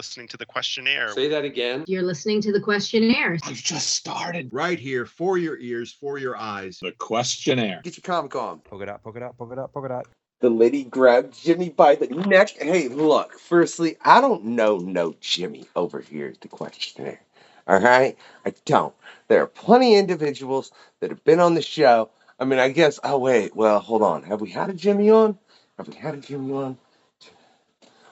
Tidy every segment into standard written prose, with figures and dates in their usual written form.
listening to the questionnaire. Say that again. You're listening to the questionnaire. I've just started. Right here, for your ears, for your eyes. The questionnaire. Get your comic on. Poke it out, poke it out, poke it out, poke it out. The lady grabbed Jimmy by the neck. Hey, look, firstly, I don't know no Jimmy over here at the questionnaire. All right? I don't. There are plenty of individuals that have been on the show. I mean, I guess, oh, wait, well, hold on. Have we had a Jimmy on?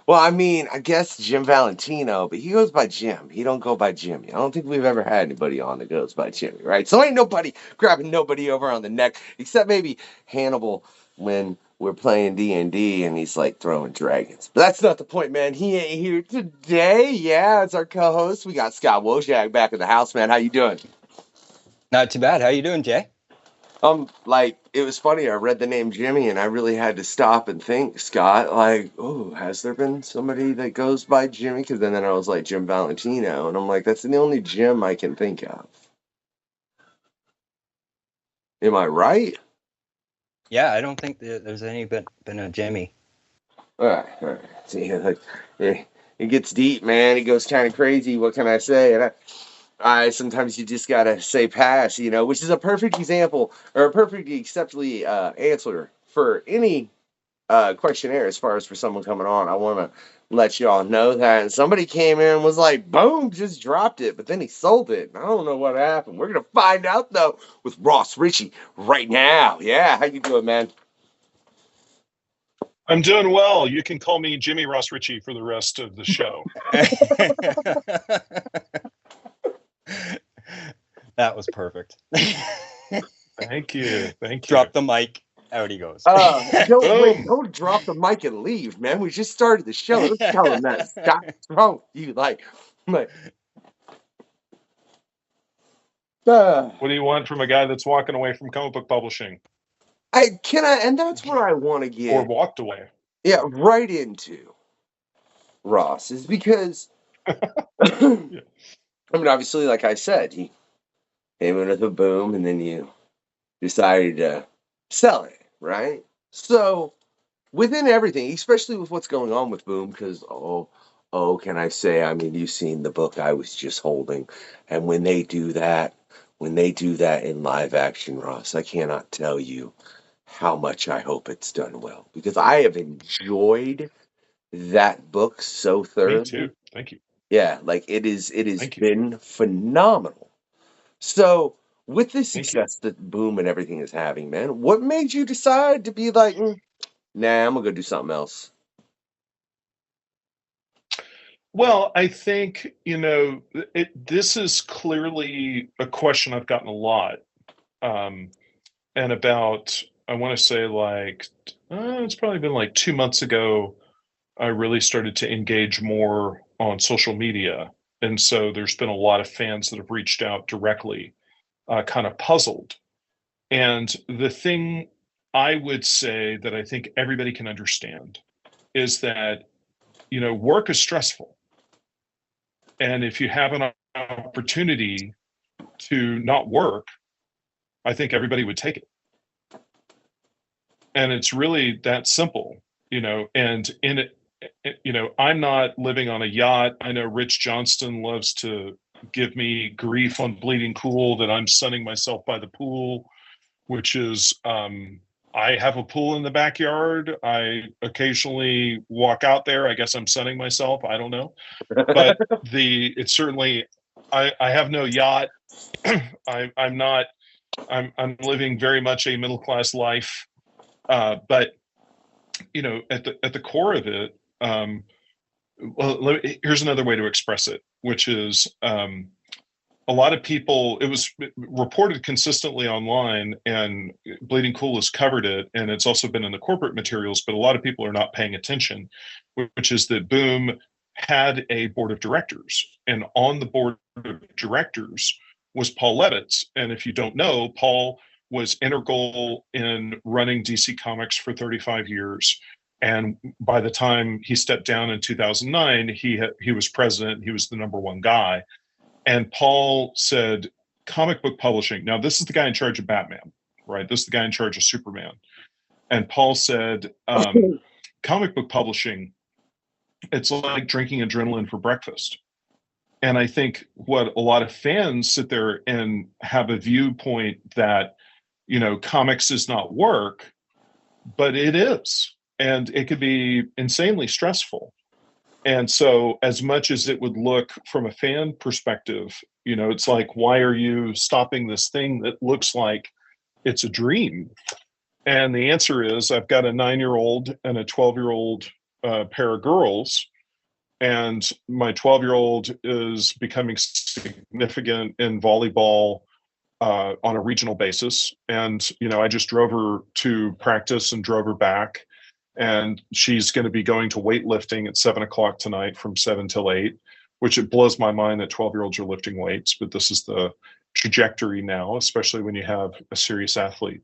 Well, I mean, I guess Jim Valentino, but he goes by Jim. He don't go by Jimmy. I don't think we've ever had anybody on that goes by Jimmy, right? So ain't nobody grabbing nobody over on the neck, except maybe Hannibal when we're playing D&D and he's like throwing dragons. But that's not the point, man. He ain't here today. Yeah, it's our co-host. We got Scott Wojcik back in the house, man. How you doing? Not too bad. How you doing, Jay? It was funny. I read the name Jimmy and I really had to stop and think, Scott, like, oh, has there been somebody that goes by Jimmy? Because then I was like, Jim Valentino. And I'm like, that's the only Jim I can think of. Am I right? Yeah, I don't think there's been a Jimmy. All right. See, like, it gets deep, man. It goes kind of crazy. What can I say? And I sometimes you just gotta say pass, which is a perfect example or a perfectly acceptably answer for any questionnaire as far as for someone coming on. I want to let y'all know that. And somebody came in and was like, boom, just dropped it, but then he sold it. I don't know what happened. We're gonna find out though with Richie right now. Yeah, how you doing, man? I'm doing well. You can call me Jimmy Ross Richie for the rest of the show. That was perfect. Thank you. Drop the mic. Out he goes. Don't drop the mic and leave, man. We just started the show. Let's tell him that. Stop. What do you want from a guy that's walking away from comic book publishing? And that's where I want to get. Or walked away. Yeah, right into Ross is because Yeah. I mean, obviously, like I said, you came in with a boom and then you decided to sell it, right? So within everything, especially with what's going on with Boom, because can I say, I mean, you've seen the book I was just holding, and when they do that in live action, Ross, I cannot tell you how much I hope it's done well, because I have enjoyed that book so thoroughly. Me too. Thank you. Yeah, like it has been phenomenal. So with the success that Boom and everything is having, man, what made you decide to be like, nah, I'm gonna go do something else? Well, I think, this is clearly a question I've gotten a lot. And about, I want to say it's probably been like 2 months ago, I really started to engage more on social media. And so there's been a lot of fans that have reached out directly, kind of puzzled. And the thing I would say that I think everybody can understand is that, work is stressful. And if you have an opportunity to not work, I think everybody would take it. And it's really that simple, and in it, I'm not living on a yacht. I know Rich Johnston loves to give me grief on Bleeding Cool that I'm sunning myself by the pool, which is, I have a pool in the backyard. I occasionally walk out there. I guess I'm sunning myself. I don't know. But it's certainly, I have no yacht. I'm living very much a middle-class life. But, at the core of it, here's another way to express it, which is a lot of people, it was reported consistently online, and Bleeding Cool has covered it, and it's also been in the corporate materials, but a lot of people are not paying attention, which is that Boom had a board of directors, and on the board of directors was Paul Levitz. And if you don't know, Paul was integral in running DC Comics for 35 years. And by the time he stepped down in 2009, he was president. He was the number one guy. And Paul said, comic book publishing. Now, this is the guy in charge of Batman, right? This is the guy in charge of Superman. And Paul said, comic book publishing It's like drinking adrenaline for breakfast. And I think what a lot of fans sit there and have a viewpoint that, comics is not work, but it is. And it could be insanely stressful. And so, as much as it would look from a fan perspective, it's like, why are you stopping this thing that looks like it's a dream? And the answer is, I've got a 9-year-old and a 12-year-old pair of girls. And my 12-year-old is becoming significant in volleyball on a regional basis. And, I just drove her to practice and drove her back. And she's going to be going to weightlifting at 7 o'clock tonight from 7 till 8, which it blows my mind that 12-year-olds are lifting weights. But this is the trajectory now, especially when you have a serious athlete.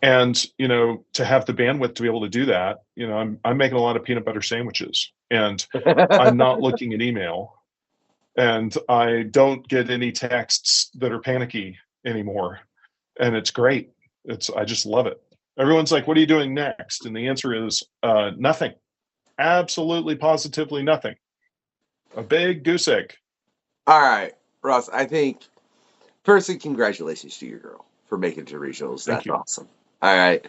And, to have the bandwidth to be able to do that, I'm making a lot of peanut butter sandwiches, and I'm not looking at email, and I don't get any texts that are panicky anymore. And it's great. I just love it. Everyone's like, what are you doing next? And the answer is nothing. Absolutely, positively nothing. A big goose egg. All right, Ross, I think, firstly, congratulations to your girl for making it to regionals. Thank That's you. awesome. All right.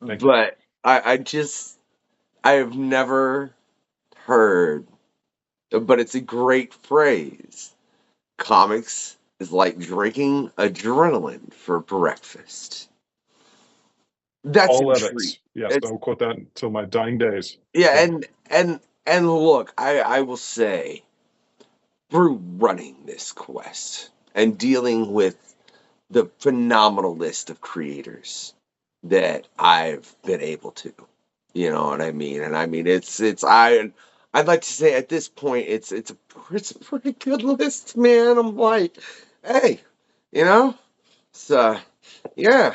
Thank you. But I have never heard, but it's a great phrase. Comics is like drinking adrenaline for breakfast. That's All intriguing. Levitz. Yes, I'll quote that until my dying days. Yeah, and look, I will say, through running this quest and dealing with the phenomenal list of creators that I've been able to, you know what I mean? And I mean, I'd like to say at this point, it's a pretty good list, man. I'm like, hey, so yeah.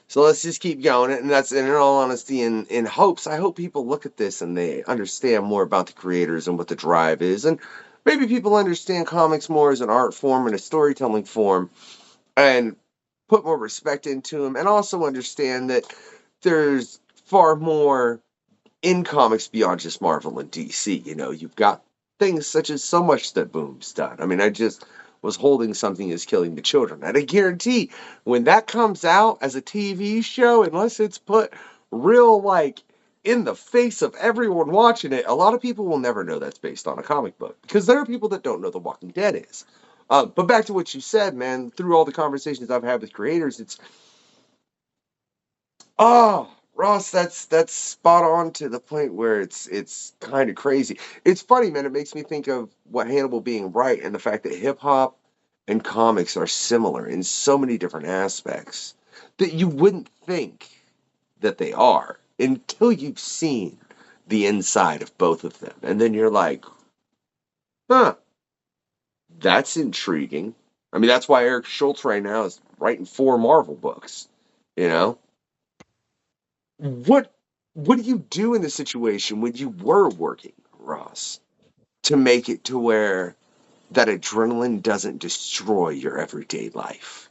So let's just keep going. And that's, in all honesty, in hopes, I hope people look at this and they understand more about the creators and what the drive is. And maybe people understand comics more as an art form and a storytelling form and put more respect into them. And also understand that there's far more in comics beyond just Marvel and DC. You've got things such as So Much That Boom's done. I mean, I just was holding Something Is Killing the Children. And I guarantee when that comes out as a TV show, unless it's put real, in the face of everyone watching it, a lot of people will never know that's based on a comic book. Because there are people that don't know The Walking Dead is. But back to what you said, man, through all the conversations I've had with creators, it's... Ross, that's spot on to the point where it's kind of crazy. It's funny, man. It makes me think of what Hannibal being right and the fact that hip hop and comics are similar in so many different aspects that you wouldn't think that they are until you've seen the inside of both of them. And then you're like, huh, that's intriguing. I mean, that's why Eric Schultz right now is writing 4 Marvel books, What do you do in the situation when you were working, Ross, to make it to where that adrenaline doesn't destroy your everyday life?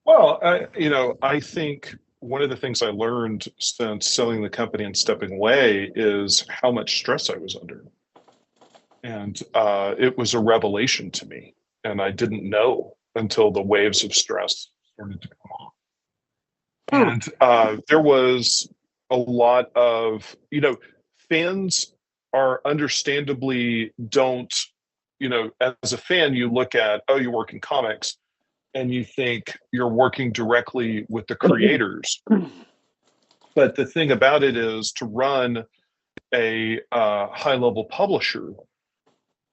Well, I think one of the things I learned since selling the company and stepping away is how much stress I was under. And it was a revelation to me. And I didn't know until the waves of stress started to come on. And there was a lot of, fans are understandably don't, as a fan, you look at, oh, you work in comics and you think you're working directly with the creators. But the thing about it is, to run a high-level publisher,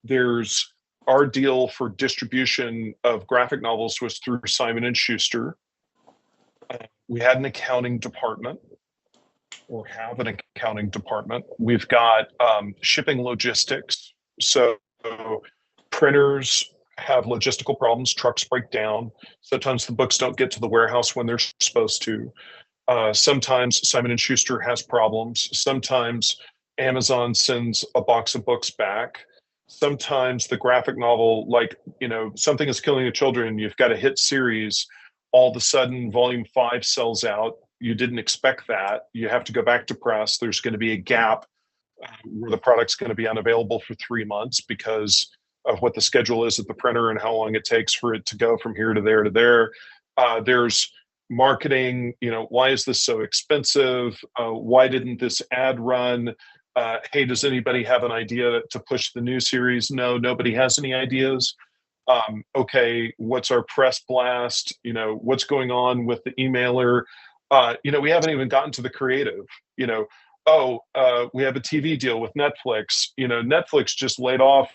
there's our deal for distribution of graphic novels was through Simon & Schuster. We had an accounting department, or have an accounting department. We've got shipping logistics. So printers have logistical problems, trucks break down. Sometimes the books don't get to the warehouse when they're supposed to. Sometimes Simon & Schuster has problems. Sometimes Amazon sends a box of books back. Sometimes the graphic novel, Something Is Killing the Children, you've got a hit series. All of a sudden, volume 5 sells out you didn't expect that. You have to go back to press. There's going to be a gap where the product's going to be unavailable for 3 months because of what the schedule is at the printer and how long it takes for it to go from here to there to there. There's marketing, why is this so expensive? Why didn't this ad run? Hey, does anybody have an idea to push the new series? No, nobody has any ideas. Okay, what's our press blast? What's going on with the emailer? We haven't even gotten to the creative. We have a TV deal with Netflix. Netflix just laid off,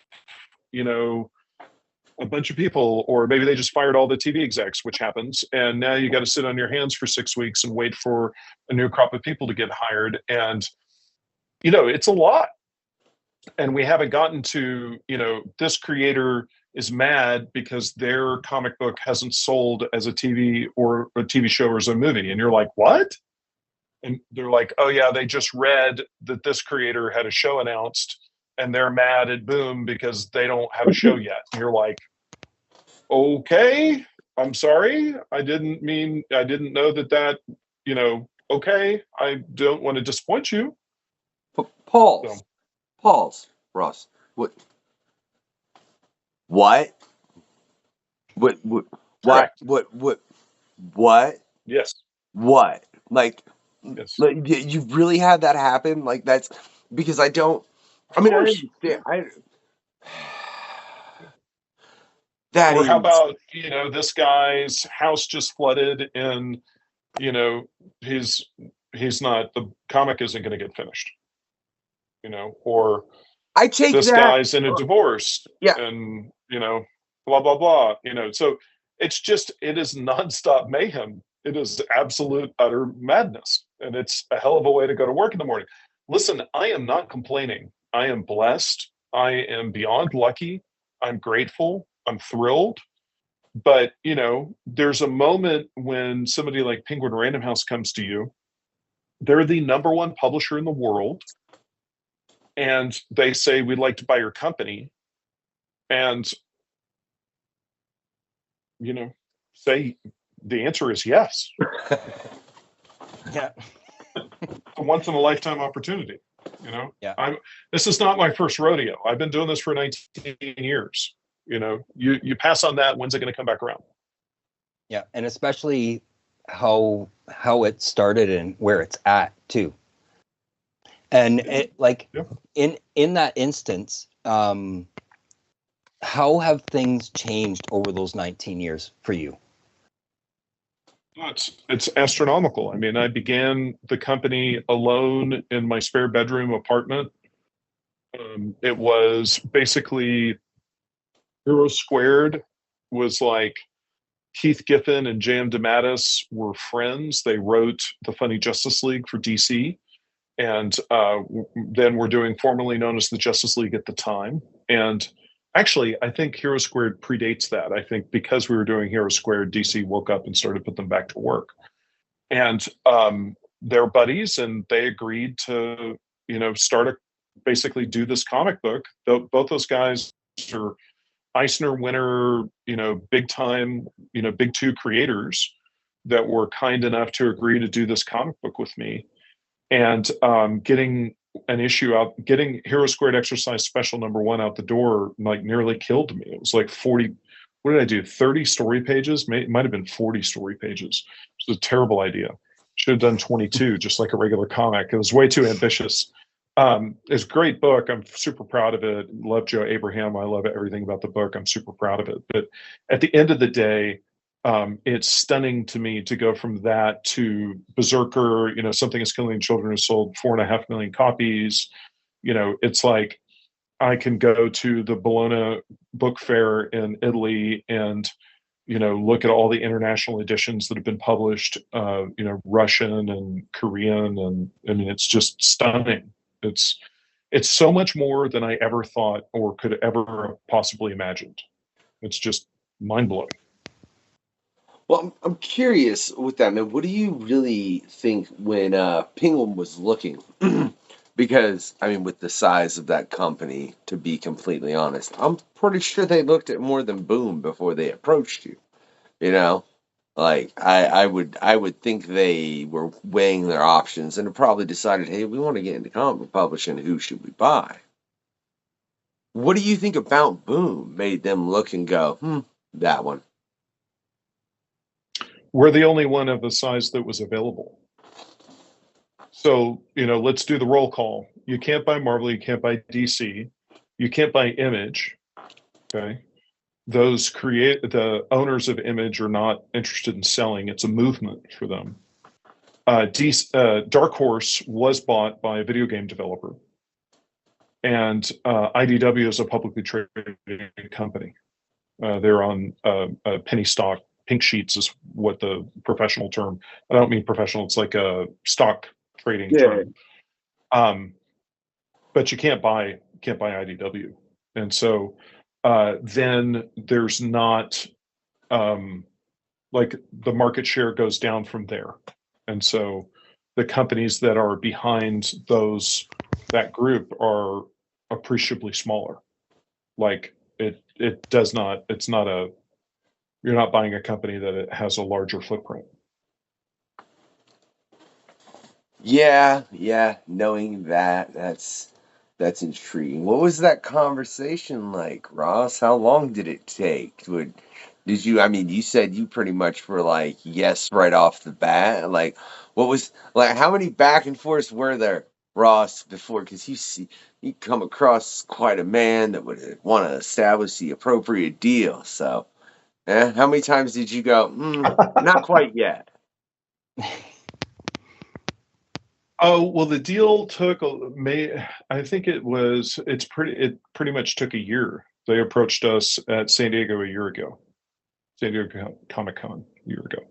a bunch of people, or maybe they just fired all the TV execs, which happens. And now you got to sit on your hands for 6 weeks and wait for a new crop of people to get hired. And, it's a lot. And we haven't gotten to, this creator is mad because their comic book hasn't sold as a TV or a TV show or as a movie. And you're like, what? And they're like, oh yeah, they just read that this creator had a show announced and they're mad at Boom because they don't have a show yet. And you're like, okay, I'm sorry. I didn't know that, okay. I don't want to disappoint you. Pause, Ross. What? What? Correct. What? Yes. What? Yes. You really had that happen? That's because I don't. I mean, I understand. Or how about, this guy's house just flooded and, he's not, the comic isn't going to get finished, or I take this that. Guy's in a divorce Yeah. and, blah, blah, blah, so it is nonstop mayhem. It is absolute utter madness. And it's a hell of a way to go to work in the morning. Listen, I am not complaining. I am blessed. I am beyond lucky. I'm grateful. I'm thrilled. But, there's a moment when somebody like Penguin Random House comes to you. They're the #1 publisher in the world. And they say, we'd like to buy your company. And, say the answer is yes. Yeah. A once in a lifetime opportunity, Yeah. This is not my first rodeo. I've been doing this for 19 years. You pass on that. When's it going to come back around? Yeah. And especially how it started and where it's at too. And it in that instance, how have things changed over those 19 years for you? It's astronomical. I mean, I began the company alone in my spare bedroom apartment. It was basically Hero Squared was like Keith Giffen and J.M. DeMatteis were friends. They wrote the Funny Justice League for DC. And then we're doing formerly known as the Justice League at the time. And actually, I think Hero Squared predates that. I think because we were doing Hero Squared, DC woke up and started to put them back to work. And they're buddies, and they agreed to, basically do this comic book. Both those guys are Eisner winner, big time, big two creators that were kind enough to agree to do this comic book with me. And getting an issue out, getting Hero Squared Exercise Special #1 out the door, nearly killed me. It was like 40, what did I do? 30 story pages? Might have been 40 story pages. It was a terrible idea. Should have done 22, just like a regular comic. It was way too ambitious. It's a great book. I'm super proud of it. Love Joe Abraham. I love everything about the book. I'm super proud of it. But at the end of the day, it's stunning to me to go from that to BRZRKR, Something is Killing Children has sold 4.5 million copies. It's like I can go to the Bologna book fair in Italy and, look at all the international editions that have been published, Russian and Korean. And I mean, it's just stunning. It's so much more than I ever thought or could ever possibly imagined. It's just mind blowing. Well, I'm curious with that, man. What do you really think when Penguin was looking? Because, I mean, with the size of that company, to be completely honest, I'm pretty sure they looked at more than Boom before they approached you. Like I would think they were weighing their options and have probably decided, hey, we want to get into comic publishing. Who should we buy? What do you think about Boom made them look and go, that one? We're the only one of the size that was available. So, let's do the roll call. You can't buy Marvel, you can't buy DC, you can't buy Image. Okay. The owners of Image are not interested in selling. It's a movement for them. Dark Horse was bought by a video game developer. And IDW is a publicly traded company. They're on penny stock. Pink sheets is what the professional term. I don't mean professional. It's like a stock trading term. But you can't buy IDW, and so then there's not like the market share goes down from there, and so the companies that are behind that group are appreciably smaller. Like it does not. It's not you're not buying a company that it has a larger footprint. Yeah, knowing that's intriguing. What was that conversation like, Ross? How long did it take? You said you pretty much were like, yes, right off the bat. Like, how many back and forths were there, Ross, before? Because you come across quite a man that would want to establish the appropriate deal. So, how many times did you go, not quite yet? Oh, well, the deal took I think it pretty much took a year. They approached us at San Diego a year ago. San Diego Comic-Con a year ago.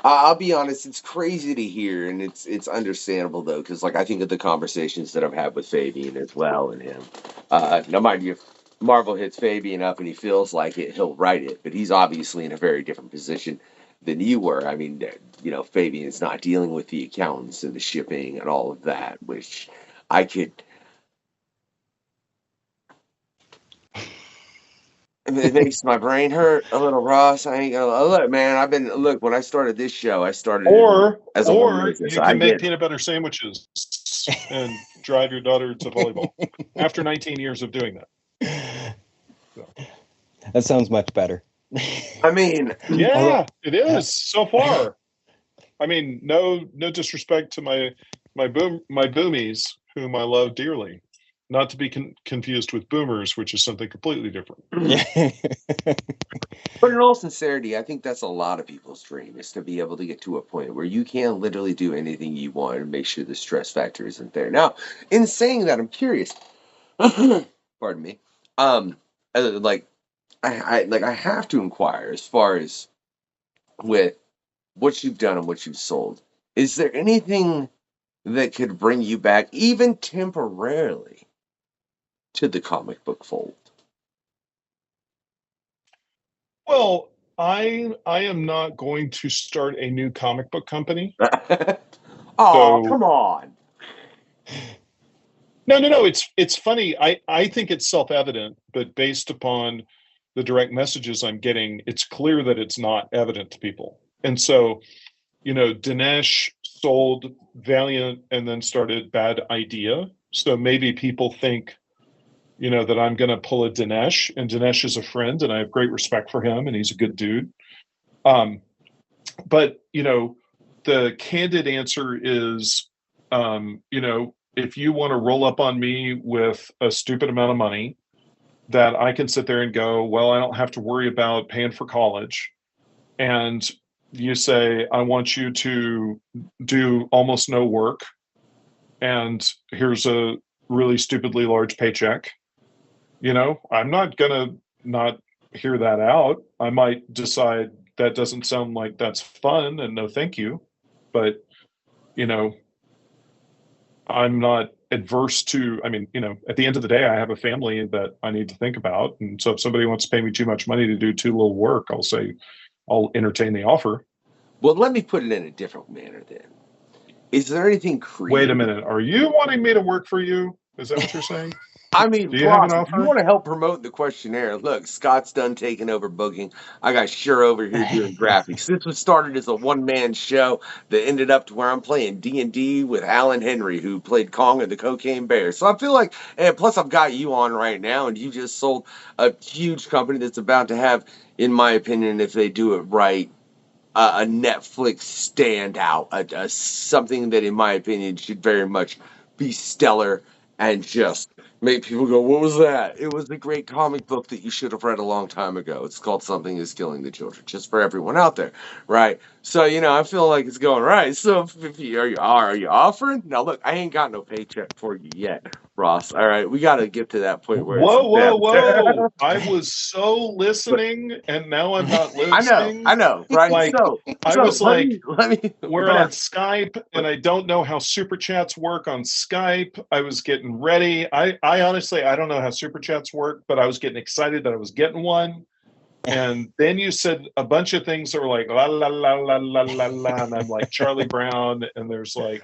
I'll be honest, it's crazy to hear, and it's understandable though, because I think of the conversations that I've had with Fabian as well, and him. Now mind you, if Marvel hits Fabian up and he feels like it, he'll write it, but he's obviously in a very different position than you were. I mean, Fabian's not dealing with the accountants and the shipping and all of that, which I could. It makes my brain hurt a little, Ross. I ain't gonna look, man. When I started this show, I started as a woman. You can make peanut butter sandwiches and drive your daughter to volleyball after 19 years of doing that. So. That sounds much better. I mean, yeah, it is so far. I mean, no disrespect to my boomies, whom I love dearly. Not to be confused with boomers, which is something completely different. But in all sincerity, I think that's a lot of people's dream, is to be able to get to a point where you can literally do anything you want and make sure the stress factor isn't there. Now, in saying that, I'm curious. Pardon me. I have to inquire as far as with what you've done and what you've sold. Is there anything that could bring you back, even temporarily, to the comic book fold? Well, I am not going to start a new comic book company. Come on. No. It's funny. I think it's self-evident, but based upon the direct messages I'm getting, it's clear that it's not evident to people. And so, Dinesh sold Valiant and then started Bad Idea. So maybe people think, that I'm going to pull a Dinesh, and Dinesh is a friend, and I have great respect for him, and he's a good dude. But, the candid answer is, if you want to roll up on me with a stupid amount of money that I can sit there and go, well, I don't have to worry about paying for college. And you say, I want you to do almost no work, and here's a really stupidly large paycheck. I'm not going to not hear that out. I might decide that doesn't sound like that's fun and no thank you. But, I'm not adverse to, at the end of the day, I have a family that I need to think about. And so if somebody wants to pay me too much money to do too little work, I'll say, I'll entertain the offer. Well, let me put it in a different manner then. Is there anything creative? Wait a minute. Are you wanting me to work for you? Is that what you're saying? I mean, Do you have an Ross, if you offer? want to help promote the questionnaire, look, Scott's done taking over booking. I got Sure over here doing graphics. This was started as a one-man show that ended up to where I'm playing D&D with Alan Henry, who played Kong and the Cocaine Bear. So I feel like, and plus I've got you on right now, and you just sold a huge company that's about to have, in my opinion, if they do it right, a Netflix standout, something that, in my opinion, should very much be stellar and just make people go, "What was that?" It was a great comic book that you should have read a long time ago. It's called Something Is Killing the Children, just for everyone out there, right? So I feel like it's going right. So if you are you offering? Now look, I ain't got no paycheck for you yet, Ross. All right, we got to get to that point where it's Whoa. I was so listening, and now I'm not listening. I know, right? Like, I so was like, let me. we're on Skype, and I don't know how super chats work on Skype. I was getting ready. I honestly, I don't know how super chats work, but I was getting excited that I was getting one. And then you said a bunch of things that were like, la, la, la, la, la, la, la. And I'm like Charlie Brown, and there's like.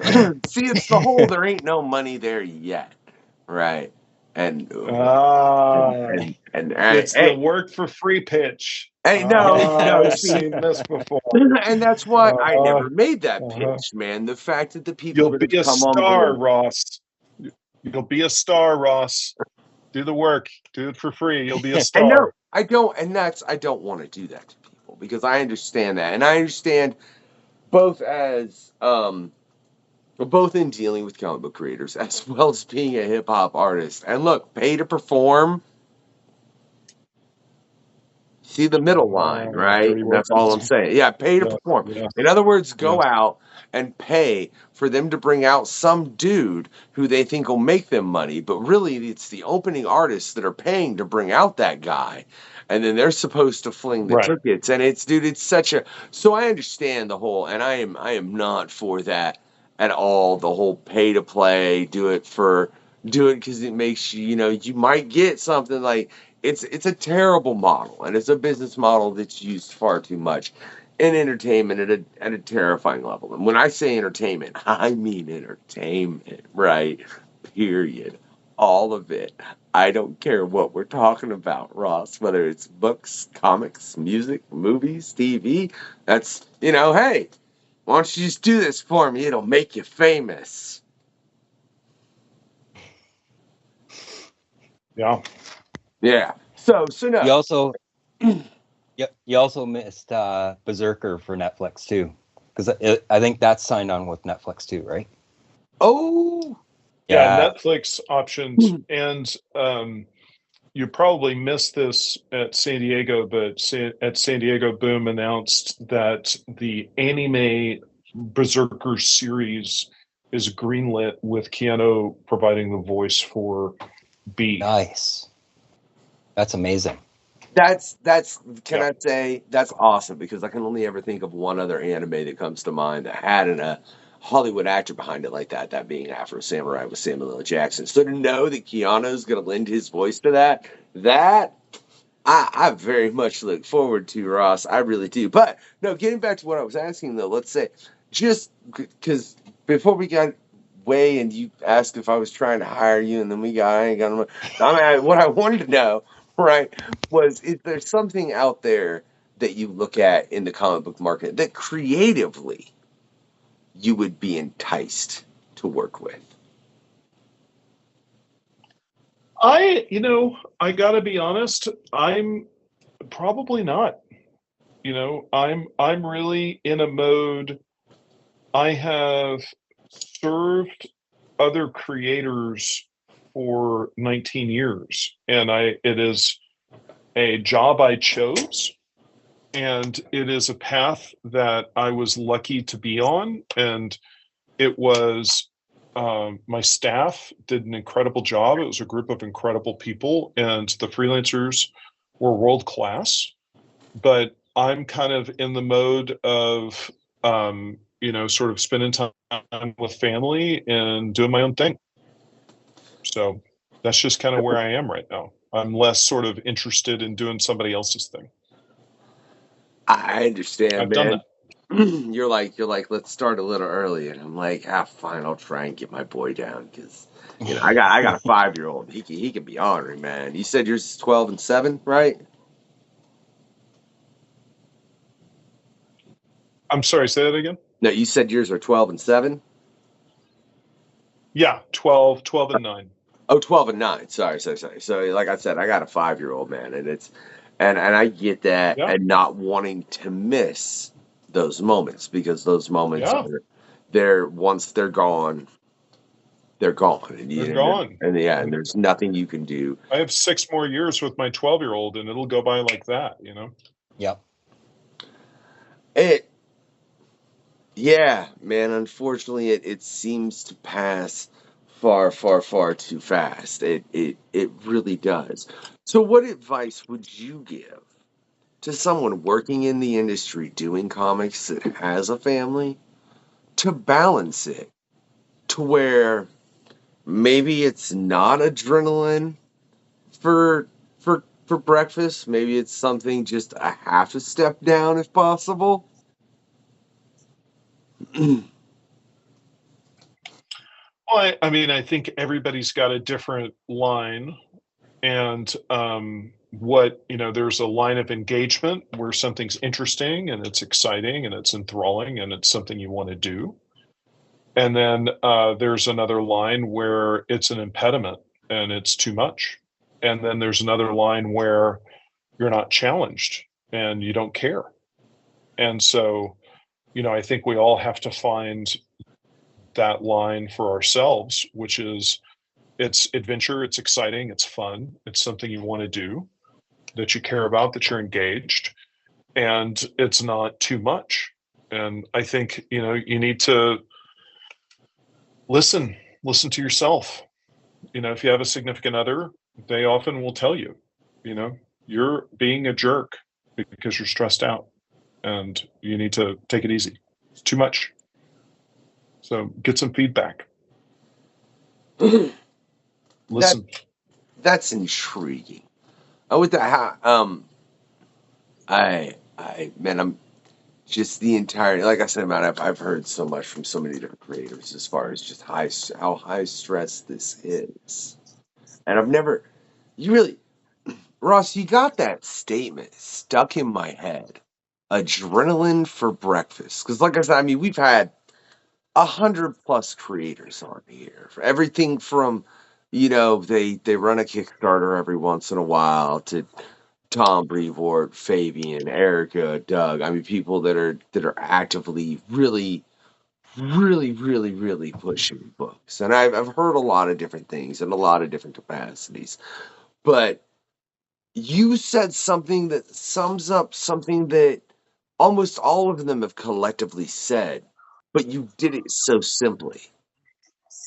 See, it's the whole there ain't no money there yet, right? And It's the work for free pitch. Hey, no, I've see, seen this before. and that's why I never made that pitch, man. The fact that the people You'll that be a have come on star, board, Ross. You'll be a star, Ross. Do the work. Do it for free. You'll be a star. I don't want to do that to people because I understand that, and I understand both as both in dealing with comic book creators as well as being a hip hop artist. And look, pay to perform. See the middle line, right? And that's all I'm saying. Yeah, pay to perform. Yeah. In other words, go out and pay for them to bring out some dude who they think will make them money, but really it's the opening artists that are paying to bring out that guy. And then they're supposed to fling the tickets. And it's such a so I understand the whole, and I am not for that at all. The whole pay to play, do it because it makes you might get something like it's a terrible model, and it's a business model that's used far too much in entertainment at a terrifying level. And when I say entertainment, I mean entertainment, right? Period. All of it. I don't care what we're talking about, Ross, whether it's books, comics, music, movies, TV. That's, hey, why don't you just do this for me? It'll make you famous. Yeah. Yeah. So no. You also missed Berserker for Netflix too, because I think that's signed on with Netflix too, right? Oh. Yeah, Netflix options, and you probably missed this at San Diego, but at San Diego, Boom announced that the anime Berserker series is greenlit with Keanu providing the voice for B. Nice. That's amazing. I say that's awesome because I can only ever think of one other anime that comes to mind that had a Hollywood actor behind it like that being Afro Samurai with Samuel L. Jackson. So to know that Keanu's going to lend his voice to that I very much look forward to, Ross. I really do. But no, getting back to what I was asking though, let's say just because before we got way and you asked if I was trying to hire you, and then what I wanted to know, right, was is there something out there that you look at in the comic book market that creatively you would be enticed to work with? I gotta be honest, I'm probably not. I'm really in a mode. I have served other creators for 19 years, and it is a job I chose, and it is a path that I was lucky to be on, and it was my staff did an incredible job. It was a group of incredible people, and the freelancers were world class. But I'm kind of in the mode of sort of spending time with family and doing my own thing. So that's just kind of where I am right now. I'm less sort of interested in doing somebody else's thing. I understand, I've man. done that. you're like, let's start a little early, and I'm like, fine, I'll try and get my boy down because I got a 5-year-old. He can be ornery, man. You said yours is 12 and 7, right? I'm sorry, say that again. No, you said yours are 12 and 7. Yeah, 12 and 9. Oh, 12 and 9. Sorry. So, like I said, I got a 5-year-old, man, and and I get that, Yeah. and not wanting to miss those moments because those moments Yeah. they're once they're gone, and They're gone. and and there's nothing you can do. I have 6 more years with my 12-year-old, and it'll go by like that, Yep. Yeah, man. Unfortunately, it seems to pass far, far, far too fast. It really does. So, what advice would you give to someone working in the industry doing comics that has a family to balance it to where maybe it's not adrenaline for breakfast, maybe it's something just a half a step down if possible? Well, I mean, I think everybody's got a different line, and there's a line of engagement where something's interesting and it's exciting and it's enthralling and it's something you want to do. And then there's another line where it's an impediment and it's too much. And then there's another line where you're not challenged and you don't care. And so, I think we all have to find that line for ourselves, which is it's adventure, it's exciting, it's fun, it's something you want to do, that you care about, that you're engaged, and it's not too much. And I think, you need to listen to yourself. If you have a significant other, they often will tell you, you're being a jerk because you're stressed out and you need to take it easy. It's too much. So get some feedback. Listen. That's intriguing. With that, I'm just the entire, like I said, man, I've heard so much from so many different creators as far as just how high stress this is, and Ross, you got that statement stuck in my head, adrenaline for breakfast, because like I said, I mean, we've had 100+ creators on here, for everything from, they run a Kickstarter every once in a while to Tom Brevoort, Fabian, Erica, Doug. I mean, people that are actively really, really, really, really pushing books. And I've heard a lot of different things in a lot of different capacities. But you said something that sums up something that almost all of them have collectively said, but you did it so simply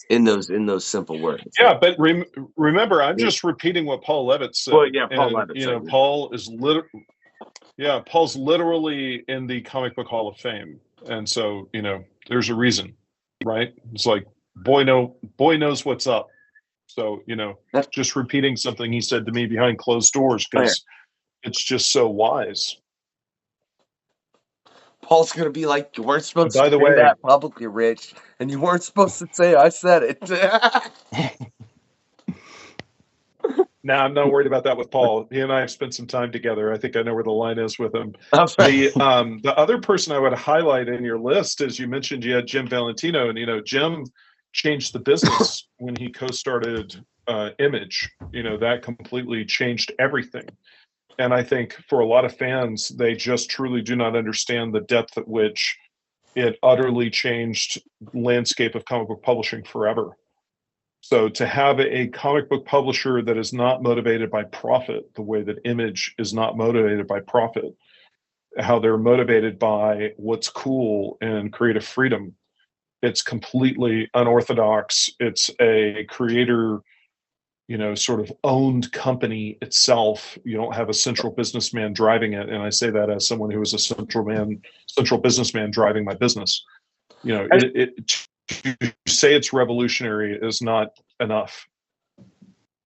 in those simple words. Yeah, but remember, I'm just repeating what Paul Levitz said. Well, yeah, Paul Levitz. Paul's literally in the Comic Book Hall of Fame, and so there's a reason, right? It's like boy knows what's up. So just repeating something he said to me behind closed doors because it's just so wise. Paul's gonna be like, you weren't supposed to say that publicly, Rich, and you weren't supposed to say I said it. Nah, I'm not worried about that with Paul. He and I have spent some time together. I think I know where the line is with him. The other person I would highlight in your list is you mentioned you had Jim Valentino, and Jim changed the business when he co-started Image. That completely changed everything. And I think for a lot of fans, they just truly do not understand the depth at which it utterly changed the landscape of comic book publishing forever. So to have a comic book publisher that is not motivated by profit, the way that Image is not motivated by profit, how they're motivated by what's cool and creative freedom, it's completely unorthodox. It's a creator sort of owned company itself. You don't have a central businessman driving it. And I say that as someone who is a central businessman driving my business. To say it's revolutionary is not enough.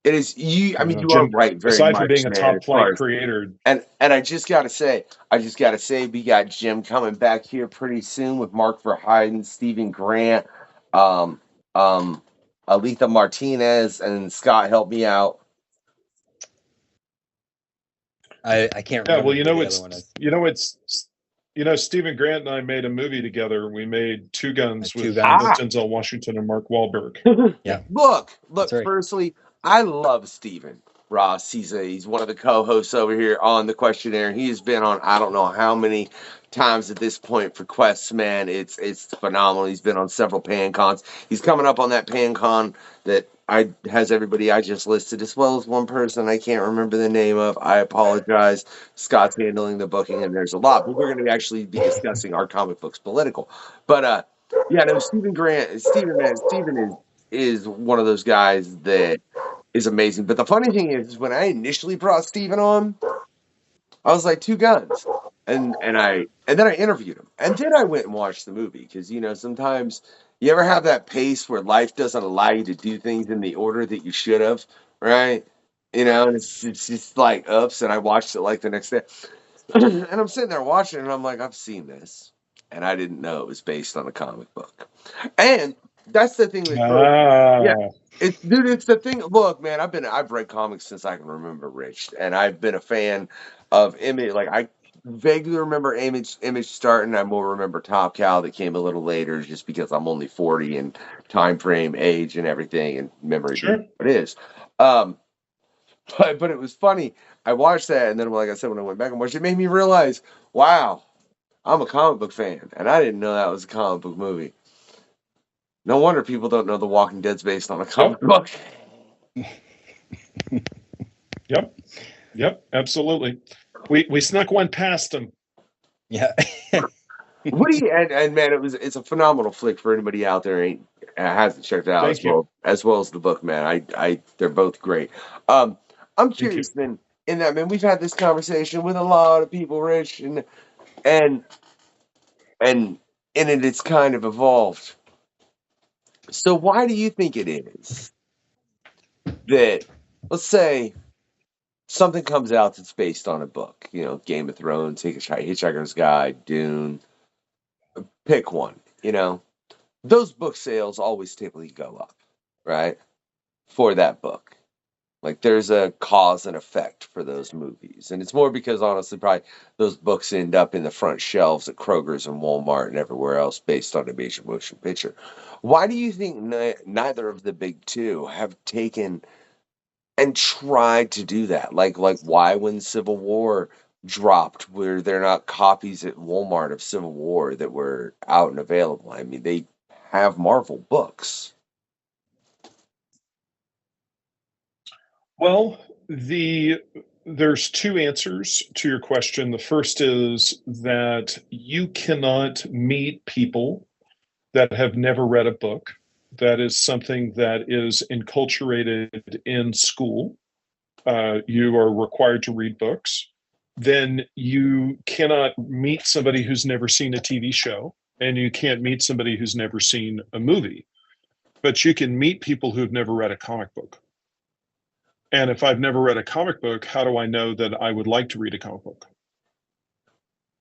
It is you. I mean, you are Jim, right, very aside from much, being a man. top As far flight as creator, and I just gotta say, we got Jim coming back here pretty soon with Mark Verheiden, Stephen Grant, um, um, Aletha Martinez, and Scott. Help me out. I can't yeah, remember well, who the other one is. Stephen Grant and I made a movie together. We made Two Guns Two with Guns. Denzel Washington and Mark Wahlberg. Yeah. Look, That's right. firstly, I love Steven Ross. He's one of the co-hosts over here on the questionnaire. He has been on I don't know how many times at this point for Quest, man. It's phenomenal. He's been on several PanCons. He's coming up on that PanCon that has everybody I just listed, as well as one person I can't remember the name of. I apologize. Scott's handling the booking, and there's a lot, but we're going to actually be discussing our comic books political. But yeah, no, Stephen is one of those guys that is amazing. But the funny thing is when I initially brought Steven on, I was like, Two Guns. And then I interviewed him. And then I went and watched the movie. Because, sometimes you ever have that pace where life doesn't allow you to do things in the order that you should have, right? And it's just like, oops. And I watched it like the next day. And I'm sitting there watching it, and I'm like, I've seen this. And I didn't know it was based on a comic book. And that's the thing that yeah, it's the thing. Look, man, I've read comics since I can remember, Rich, and I've been a fan of Image. Like I vaguely remember Image starting. I more remember Top Cow that came a little later, just because I'm only 40 and time frame, age, and everything, and memory being what it is. But it was funny. I watched that, and then like I said, when I went back and watched it, made me realize, wow, I'm a comic book fan, and I didn't know that was a comic book movie. No wonder people don't know The Walking Dead's based on a comic book. Yep, absolutely. We snuck one past them. Yeah. What do you and man, it's a phenomenal flick for anybody out there hasn't checked it out as well as the book, man. I they're both great. I'm curious, man. In that, man, we've had this conversation with a lot of people, Rich, and it's kind of evolved. So why do you think it is that, let's say, something comes out that's based on a book? Game of Thrones, Hitchhiker's Guide, Dune. Pick one. Those book sales always typically go up, right? For that book. Like there's a cause and effect for those movies. And it's more because honestly, probably those books end up in the front shelves at Kroger's and Walmart and everywhere else based on a major motion picture. Why do you think neither of the big two have taken and tried to do that? Like why when Civil War dropped, were there not copies at Walmart of Civil War that were out and available? I mean, they have Marvel books. Well, there's two answers to your question. The first is that you cannot meet people that have never read a book. That is something that is enculturated in school. You are required to read books. Then you cannot meet somebody who's never seen a TV show, and you can't meet somebody who's never seen a movie. But you can meet people who've never read a comic book. And if I've never read a comic book, how do I know that I would like to read a comic book?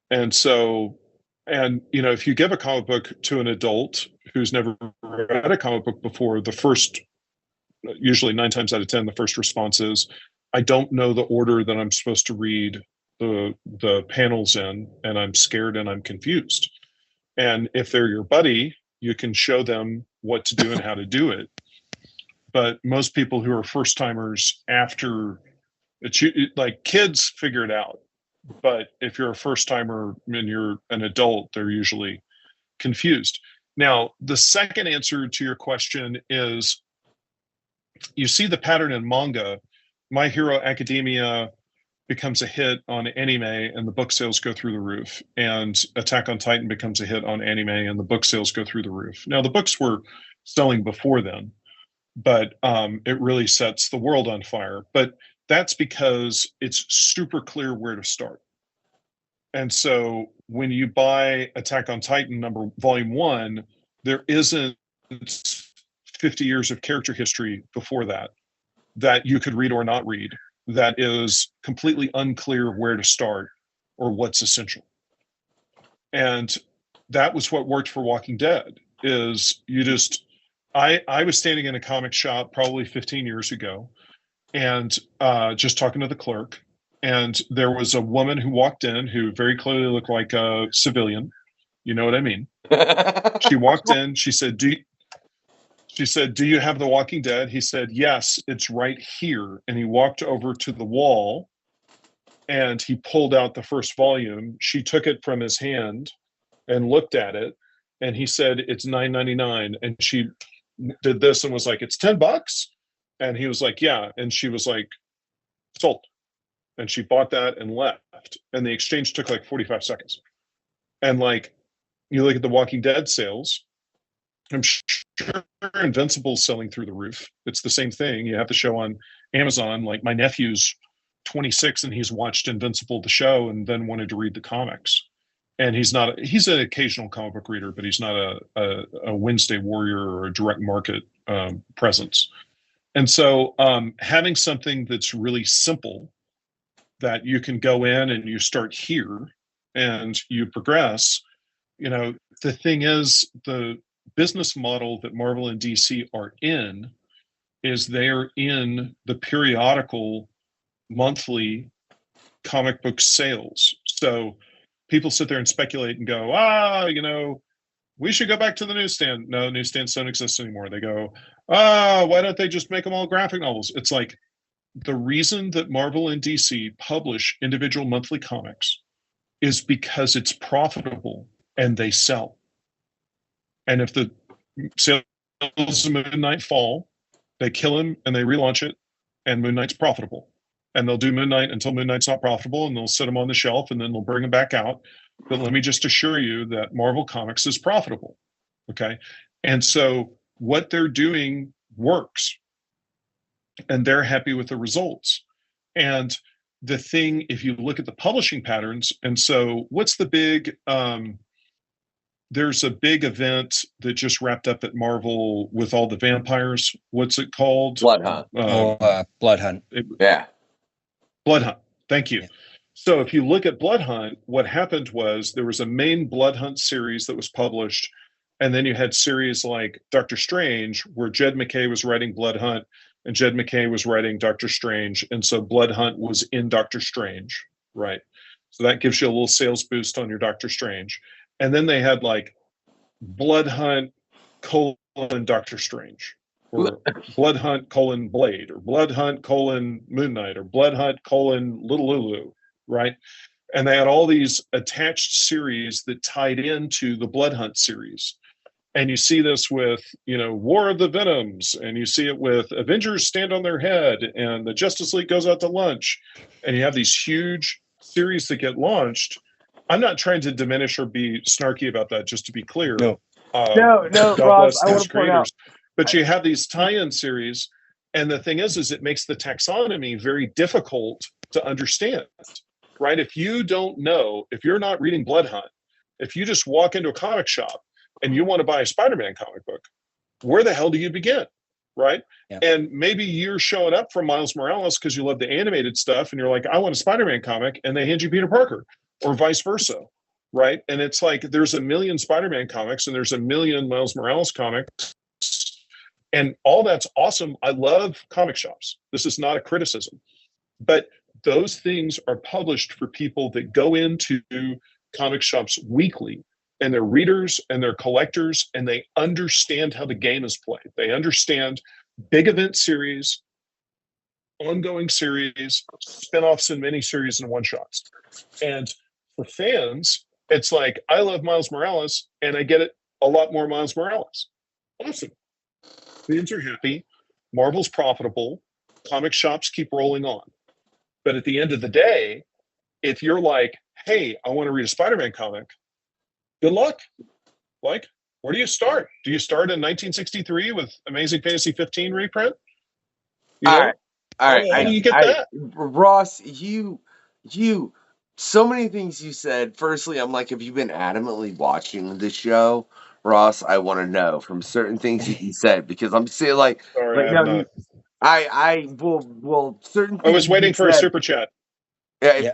And so, if you give a comic book to an adult who's never read a comic book before, usually 9 times out of 10, the first response is, I don't know the order that I'm supposed to read the panels in, and I'm scared and I'm confused. And if they're your buddy, you can show them what to do and how to do it. But most people who are first timers like kids figure it out. But if you're a first timer and you're an adult, they're usually confused. Now, the second answer to your question is, you see the pattern in manga. My Hero Academia becomes a hit on anime and the book sales go through the roof. And Attack on Titan becomes a hit on anime and the book sales go through the roof. Now, the books were selling before then, but it really sets the world on fire. But that's because it's super clear where to start. And so when you buy Attack on Titan volume 1, there isn't 50 years of character history before that. that you could read or not read that is completely unclear where to start or what's essential. And that was what worked for Walking Dead. Is you just, I was standing in a comic shop probably 15 years ago, and just talking to the clerk, and there was a woman who walked in who very clearly looked like a civilian. You know what I mean? She walked in. She said, "Do you have The Walking Dead?" He said, "Yes, it's right here." And he walked over to the wall, and he pulled out the first volume. She took it from his hand and looked at it, and he said, "It's $9.99." And she did this and was like, "It's $10." And he was like, "Yeah." And she was like, "Sold." And she bought that and left. And the exchange took like 45 seconds. And like, you look at the Walking Dead sales, I'm sure Invincible's selling through the roof. It's the same thing. You have the show on Amazon. Like, my nephew's 26 and he's watched Invincible, the show, and then wanted to read the comics. And he's an occasional comic book reader, but he's not a Wednesday Warrior or a direct market presence. And so having something that's really simple that you can go in and you start here and you progress, the thing is, the business model that Marvel and DC are in is they're in the periodical monthly comic book sales. So people sit there and speculate and go, we should go back to the newsstand. No, newsstands don't exist anymore. They go, why don't they just make them all graphic novels? It's like, the reason that Marvel and DC publish individual monthly comics is because it's profitable and they sell. And if the sales of Moon Knight fall, they kill him and they relaunch it, and Moon Knight's profitable. And they'll do Moon Knight until Moon Knight's not profitable, and they'll set him on the shelf, and then they'll bring him back out. But let me just assure you that Marvel Comics is profitable. Okay? And so what they're doing works, and they're happy with the results. And the thing, if you look at the publishing patterns, and so what's the big, there's a big event that just wrapped up at Marvel with all the vampires. What's it called? Blood Hunt. Blood Hunt. Yeah. Blood Hunt. Thank you. Yeah. So if you look at Blood Hunt, what happened was there was a main Blood Hunt series that was published, and then you had series like Doctor Strange, where Jed MacKay was writing Blood Hunt, and Jed MacKay was writing Doctor Strange, and so Blood Hunt was in Doctor Strange, right? So that gives you a little sales boost on your Doctor Strange. And then they had like Blood Hunt colon Doctor Strange, or Blood Hunt colon Blade, or Blood Hunt colon Moon Knight, or Blood Hunt colon Little Lulu, right? And they had all these attached series that tied into the Blood Hunt series. And you see this with, War of the Venoms, and you see it with Avengers Stand on Their Head, and the Justice League Goes Out to Lunch. And you have these huge series that get launched. I'm not trying to diminish or be snarky about that, just to be clear. No, God Ross, bless I want these to point out. But you have these tie-in series, and the thing is it makes the taxonomy very difficult to understand, right? If you don't know, if you're not reading Blood Hunt, if you just walk into a comic shop and you want to buy a Spider-Man comic book, where the hell do you begin, right? Yeah. And maybe you're showing up from Miles Morales because you love the animated stuff, and you're like, I want a Spider-Man comic, and they hand you Peter Parker, or vice versa, right? And it's like, there's a million Spider-Man comics, and there's a million Miles Morales comics, and all that's awesome. I love comic shops. This is not a criticism, but those things are published for people that go into comic shops weekly, and they're readers and they're collectors, and they understand how the game is played. They understand big event series, ongoing series, spinoffs and miniseries and one-shots. And for fans, it's like, I love Miles Morales, and I get it a lot more Miles Morales. Awesome. Fans are happy. Marvel's profitable. Comic shops keep rolling on. But at the end of the day, if you're like, hey, I want to read a Spider-Man comic, good luck. Like, where do you start? Do you start in 1963 with Amazing Fantasy 15 reprint? All right. How do you get that? Ross, you, so many things you said. Firstly, I'm like, have you been adamantly watching the show? Ross, I want to know from certain things that you said, because I'm saying like, Sorry, I will certain I was things waiting you for a said. super chat. Yeah, Yeah.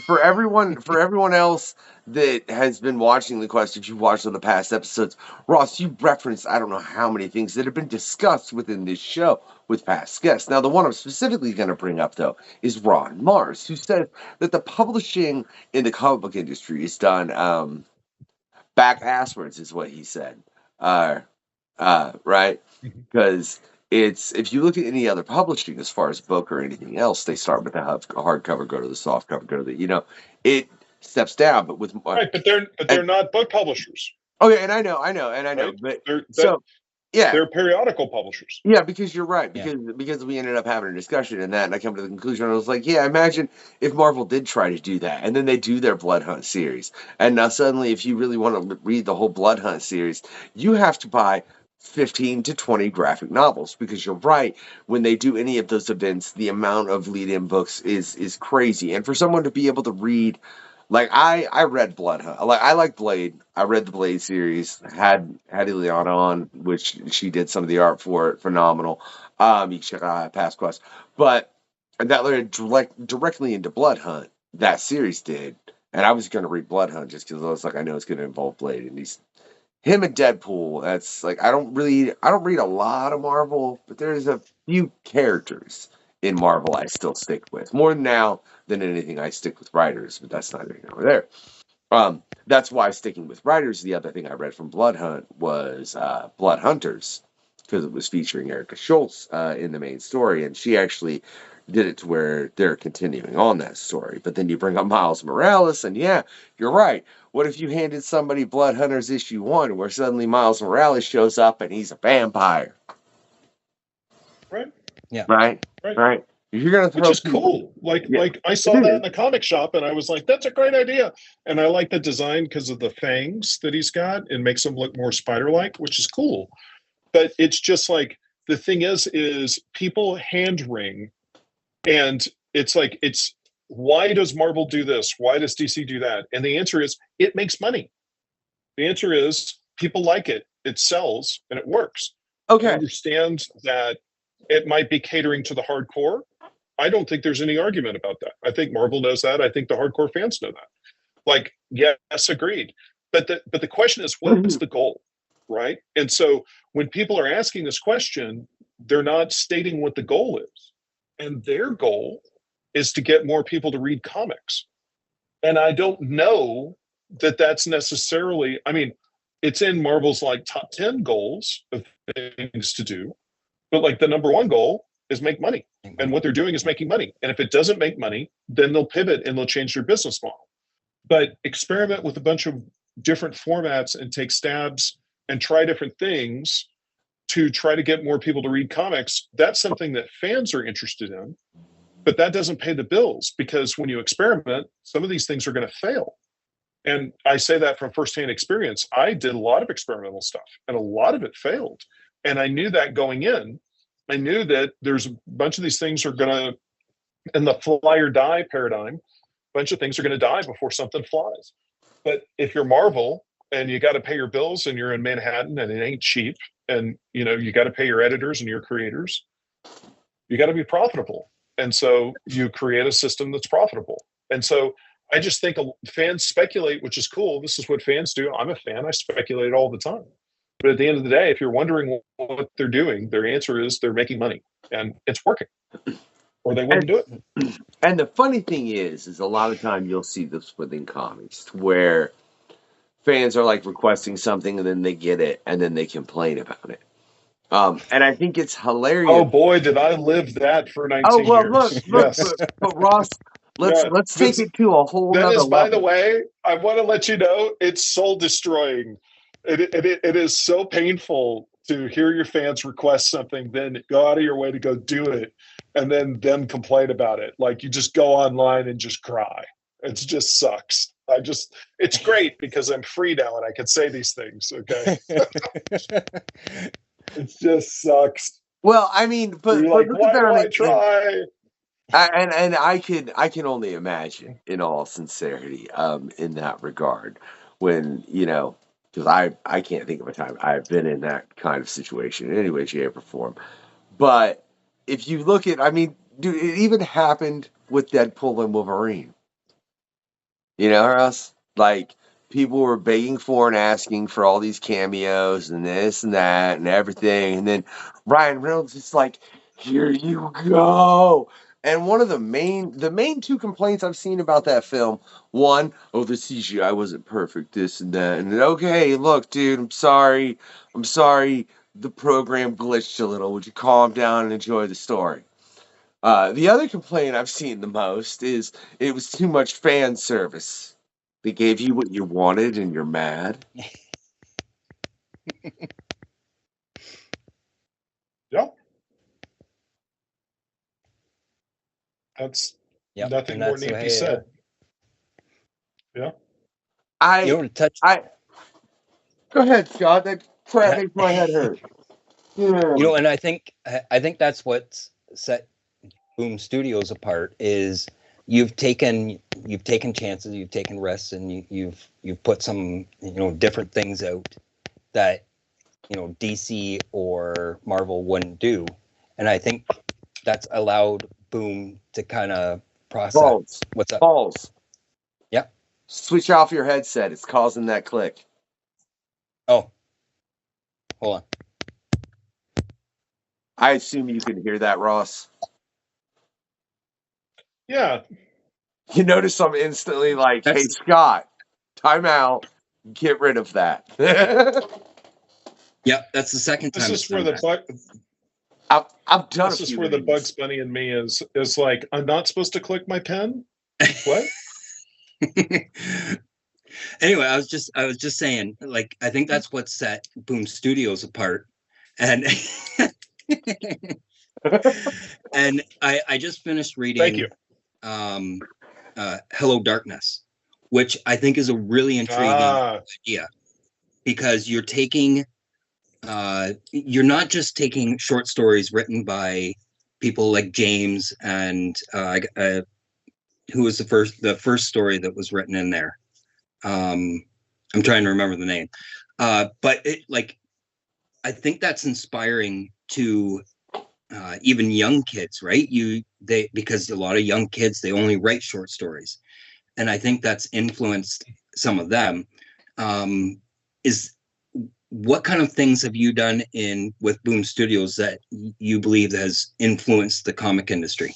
for everyone else that has been watching the quest, if you've watched on the past episodes, Ross, you referenced I don't know how many things that have been discussed within this show with past guests. Now, the one I'm specifically going to bring up though is Ron Mars, who said that the publishing in the comic book industry is done back asswards, is what he said. Right? Mhm. Because it's if you look at any other publishing as far as book or anything else, they start with the hardcover, go to the soft cover, go to the it steps down. But with Right, but they're and not book publishers, okay, and I know, right? but They're so yeah, they're periodical publishers. yeah, because you're right. Yeah. Because we ended up having a discussion in that, and I come to the conclusion. I was like, yeah, imagine if Marvel did try to do that, and then they do their Blood Hunt series, and now suddenly, if you really want to read the whole Blood Hunt series, you have to buy 15 to 20 graphic novels because you're right. When they do any of those events, the amount of lead-in books is crazy, and for someone to be able to read. Like I read Blood Hunt. I like Blade. I read the Blade series. Had Ileana on, which she did some of the art for it. Phenomenal. You can check out Past Quest. But that led directly into Blood Hunt. That series did, and I was going to read Blood Hunt just because I was like, I know it's going to involve Blade, and he's him and Deadpool. That's like I don't read a lot of Marvel, but there's a few characters in Marvel I still stick with more now than anything. I stick with writers, but that's neither here nor there. That's why sticking with writers. The other thing I read from Blood Hunt was Blood Hunters because it was featuring Erica Schultz in the main story, and she actually did it to where they're continuing on that story. But then you bring up Miles Morales, and yeah, you're right. What if you handed somebody Blood Hunters issue 1, where suddenly Miles Morales shows up and he's a vampire? Right. Yeah. Right. Right. Right. If you're gonna Which throw is cool. Like Yeah. I saw It that is. in a comic shop, and I was like, "That's a great idea." And I like the design because of the fangs that he's got. It makes him look more spider-like, which is cool. But it's just like the thing is people hand wring, and it's why does Marvel do this? Why does DC do that? And the answer is it makes money. The answer is people like it. It sells and it works. I Okay. understand that it might be catering to the hardcore. I don't think there's any argument about that. I think Marvel knows that. I think the hardcore fans know that. Like, yes, agreed. But the question is, what is the goal, right? And so when people are asking this question, they're not stating what the goal is. And their goal is to get more people to read comics. And I don't know that that's necessarily, I mean, it's in Marvel's like top 10 goals of things to do, but like the number one goal is make money. And what they're doing is making money. And if it doesn't make money, then they'll pivot and they'll change their business model. But experiment with a bunch of different formats and take stabs and try different things to try to get more people to read comics. That's something that fans are interested in, but that doesn't pay the bills because when you experiment, some of these things are going to fail. And I say that from firsthand experience. I did a lot of experimental stuff and a lot of it failed. And I knew that going in. I knew that there's a bunch of these things are going to, in the fly or die paradigm, a bunch of things are going to die before something flies. But if you're Marvel and you got to pay your bills and you're in Manhattan and it ain't cheap, and you got to pay your editors and your creators, you got to be profitable. And so you create a system that's profitable. And so I just think fans speculate, which is cool. This is what fans do. I'm a fan. I speculate all the time. But at the end of the day, if you're wondering what they're doing, their answer is they're making money and it's working, or they wouldn't do it. And the funny thing is a lot of time you'll see this within comics where fans are like requesting something and then they get it and then they complain about it. And I think it's hilarious. Oh boy, did I live that for 19 Oh well, years. look, Yes. but Ross, let's take it to a whole That nother is, by the level. way, I want to let you know, it's soul destroying. It is so painful to hear your fans request something, then go out of your way to go do it, and then them complain about it. Like you just go online and just cry. It just sucks. It's great because I'm free now and I can say these things. Okay. It just sucks. Well, I mean, but You're like, look why at do I that. try? And I can only imagine, in all sincerity, in that regard, when because I can't think of a time I've been in that kind of situation in any way, shape, or form. But if you look at, I mean, dude, it even happened with Deadpool and Wolverine. You know, Russ? Like, people were begging for and asking for all these cameos and this and that and everything. And then Ryan Reynolds is like, here you go. And one of the main two complaints I've seen about that film, one, oh, the CGI wasn't perfect, this and that. And then, okay, look, dude, I'm sorry. The program glitched a little. Would you calm down and enjoy the story? The other complaint I've seen the most is it was too much fan service. They gave you what you wanted and you're mad. Yeah. That's nothing more need be said. Yeah. You know, to touch. Go ahead, Scott. That crap makes my head hurt. Yeah. You know, and I think that's what's set Boom Studios apart is you've taken chances, you've taken risks, and you've put some different things out that DC or Marvel wouldn't do, and I think that's allowed Boom to kind of process. Balls. What's up? Balls. Yeah. Switch off your headset. It's causing that click. Oh, hold on. I assume you can hear that, Ross. Yeah. You notice I'm instantly like, hey, Scott, time out. Get rid of that. Yeah, that's the second time. This is where the I've done. This is where the Bugs Bunny in me is like, I'm not supposed to click my pen. What? Anyway, I was just saying, like, I think that's what set Boom Studios apart, and and I just finished reading. Thank you. Hello Darkness, which I think is a really intriguing idea, because you're not just taking short stories written by people like James and who was the first story that was written in there. I'm trying to remember the name, but I think that's inspiring to even young kids, right? Because a lot of young kids, they only write short stories, and I think that's influenced some of them. What kind of things have you done with Boom Studios that you believe has influenced the comic industry?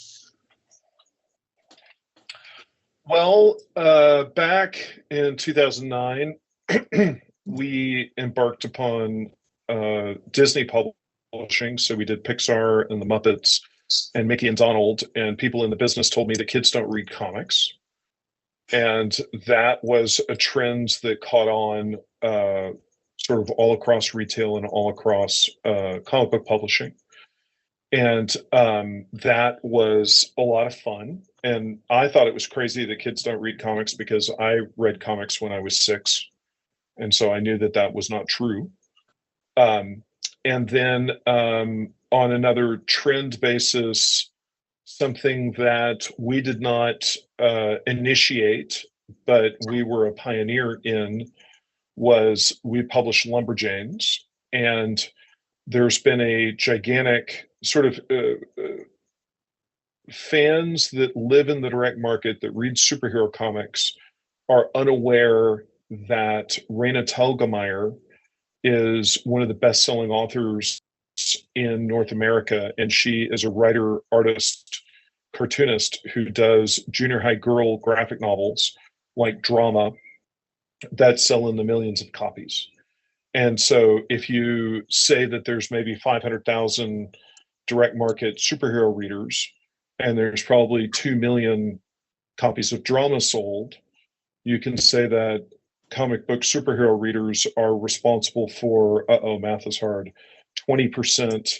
Well, back in 2009, we embarked upon Disney publishing. So we did Pixar and the Muppets and Mickey and Donald, and people in the business told me that kids don't read comics. And that was a trend that caught on sort of all across retail and all across comic book publishing. And that was a lot of fun. And I thought it was crazy that kids don't read comics, because I read comics when I was 6. And so I knew that was not true. And then on another trend basis, something that we did not initiate, but we were a pioneer in, was we published Lumberjanes. And there's been a gigantic sort of fans that live in the direct market that read superhero comics are unaware that Raina Telgemeier is one of the best-selling authors in North America, and she is a writer, artist, cartoonist who does junior high girl graphic novels like Drama that sell in the millions of copies. And so if you say that there's maybe 500,000 direct market superhero readers, and there's probably 2 million copies of Drama sold, you can say that comic book superhero readers are responsible for, math is hard, 20%,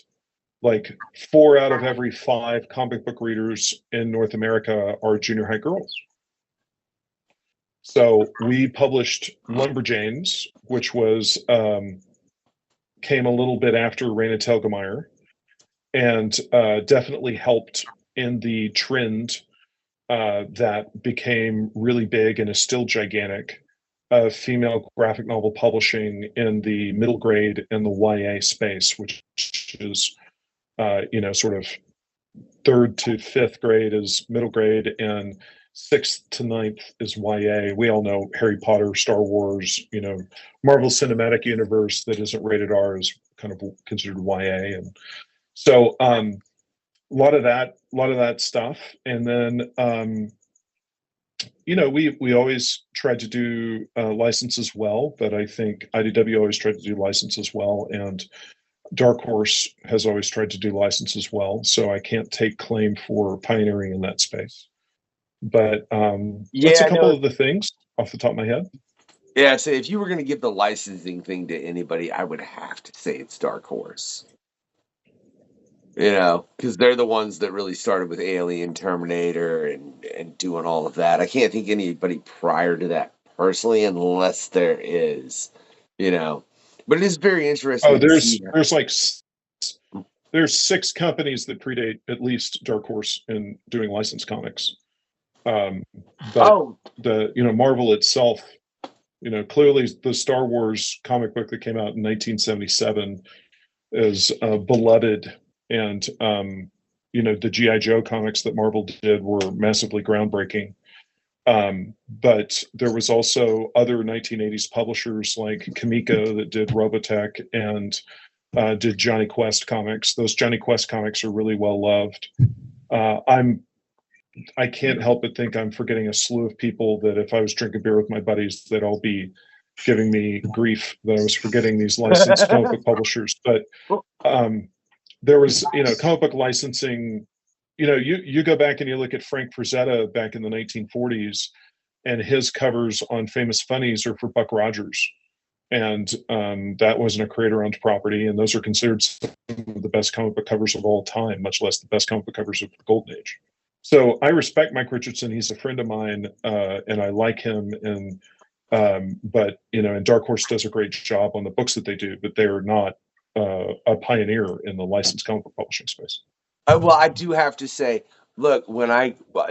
like 4 out of every 5 comic book readers in North America are junior high girls. So we published Lumberjanes, which was came a little bit after Raina Telgemeier, and definitely helped in the trend that became really big and is still gigantic of female graphic novel publishing in the middle grade and the YA space, which is sort of 3rd to 5th grade is middle grade, and 6th to 9th is YA. We all know Harry Potter, Star Wars, Marvel Cinematic Universe that isn't rated R is kind of considered YA. And so a lot of that stuff. And then we always tried to do license as well, but I think IDW always tried to do license as well, and Dark Horse has always tried to do license as well. So I can't take claim for pioneering in that space. But that's a couple of the things off the top of my head. Yeah, so if you were going to give the licensing thing to anybody, I would have to say it's Dark Horse. Because they're the ones that really started with Alien, Terminator, and doing all of that. I can't think anybody prior to that personally, unless there is, But it is very interesting. Oh, there's 6 companies that predate at least Dark Horse in doing licensed comics. But Marvel itself, clearly the Star Wars comic book that came out in 1977 is beloved. And, the G.I. Joe comics that Marvel did were massively groundbreaking. But there was also other 1980s publishers like Kamiko that did Robotech and did Johnny Quest comics. Those Johnny Quest comics are really well loved. I can't help but think I'm forgetting a slew of people that if I was drinking beer with my buddies, they'd all be giving me grief that I was forgetting these licensed comic book publishers. But there was, comic book licensing. You go back and you look at Frank Frazetta back in the 1940s, and his covers on Famous Funnies are for Buck Rogers. And that wasn't a creator-owned property, and those are considered some of the best comic book covers of all time, much less the best comic book covers of the Golden Age. So I respect Mike Richardson. He's a friend of mine, and I like him. And and Dark Horse does a great job on the books that they do, but they're not a pioneer in the licensed comic book publishing space. Well, I do have to say, look,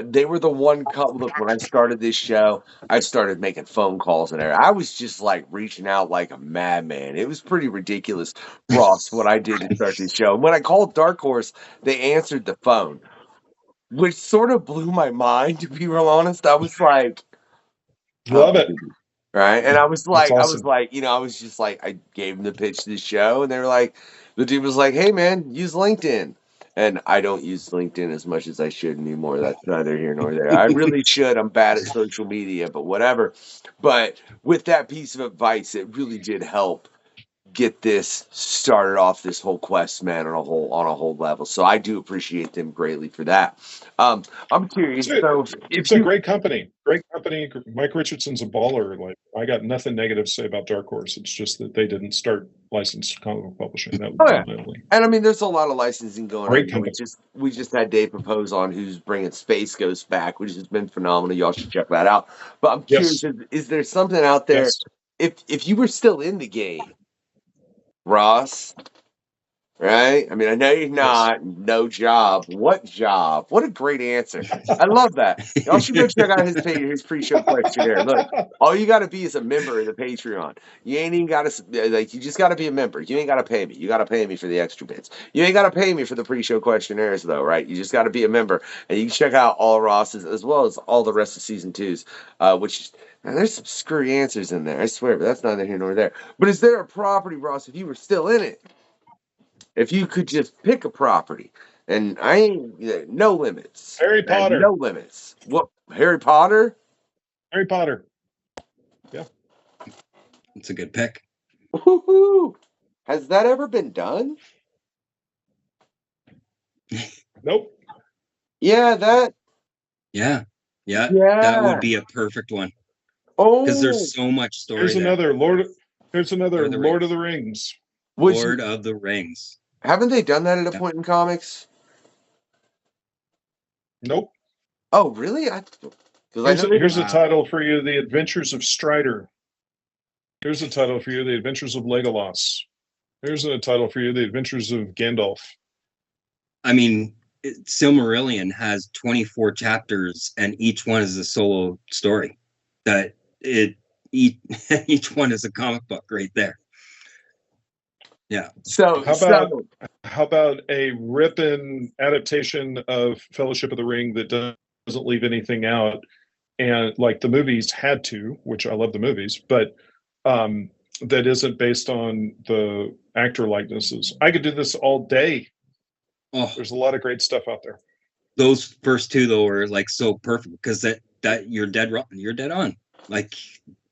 they were the one couple. Look, when I started this show, I started making phone calls and everything. I was just like reaching out like a madman. It was pretty ridiculous, Ross, what I did to start this show. And when I called Dark Horse, they answered the phone, which sort of blew my mind, to be real honest. I was like, love it. Right. And I was like, awesome. I was just like, I gave them the pitch to the show, and they were like, the dude was like, hey man, use LinkedIn. And I don't use LinkedIn as much as I should anymore. That's neither here nor there. I really should. I'm bad at social media, but whatever. But with that piece of advice, it really did help get this started off, this whole quest, man, on a whole level. So I do appreciate them greatly for that. I'm curious. It's a great company. Mike Richardson's a baller. Like, I got nothing negative to say about Dark Horse. It's just that they didn't start licensed comic book publishing. That was my only. And I mean, there's a lot of licensing going Great on. company. We just had Dave propose on who's bringing Space Ghost back, which has been phenomenal. Y'all should check that out. But I'm curious, is there something out there? Yes. If you were still in the game, Ross, right? I mean, I know you're not. No job. What job? What a great answer. I love that. Y'all should go check out his pre-show questionnaire. Look, all you got to be is a member of the Patreon. You ain't even got to, you just got to be a member. You ain't got to pay me. You got to pay me for the extra bits. You ain't got to pay me for the pre-show questionnaires, though, right? You just got to be a member. And you can check out all Ross's, as well as all the rest of season 2's, which... Now, there's some screwy answers in there, I swear, but that's neither here nor there. But is there a property, Ross, if you were still in it, if you could just pick a property, and I ain't, no limits. Harry Potter. No limits. What, Harry Potter? Harry Potter. Yeah. It's a good pick. Woo-hoo. Has that ever been done? Nope. Yeah, that. Yeah. That would be a perfect one. Oh, because there's so much story. There's another Lord of the Rings. Lord of the Rings. Haven't they done that at a point in comics? Nope. Oh, really? Here's a title for you: The Adventures of Strider. Here's a title for you: The Adventures of Legolas. Here's a title for you: The Adventures of Gandalf. I mean, Silmarillion has 24 chapters, and each one is a solo story. Each one is a comic book right there. Yeah. So How about a ripping adaptation of Fellowship of the Ring that doesn't leave anything out, and like the movies had to, which I love the movies, but that isn't based on the actor likenesses. I could do this all day. Oh, There's a lot of great stuff out there. those first two though are like so perfect because that you're dead wrong. You're dead on. Like,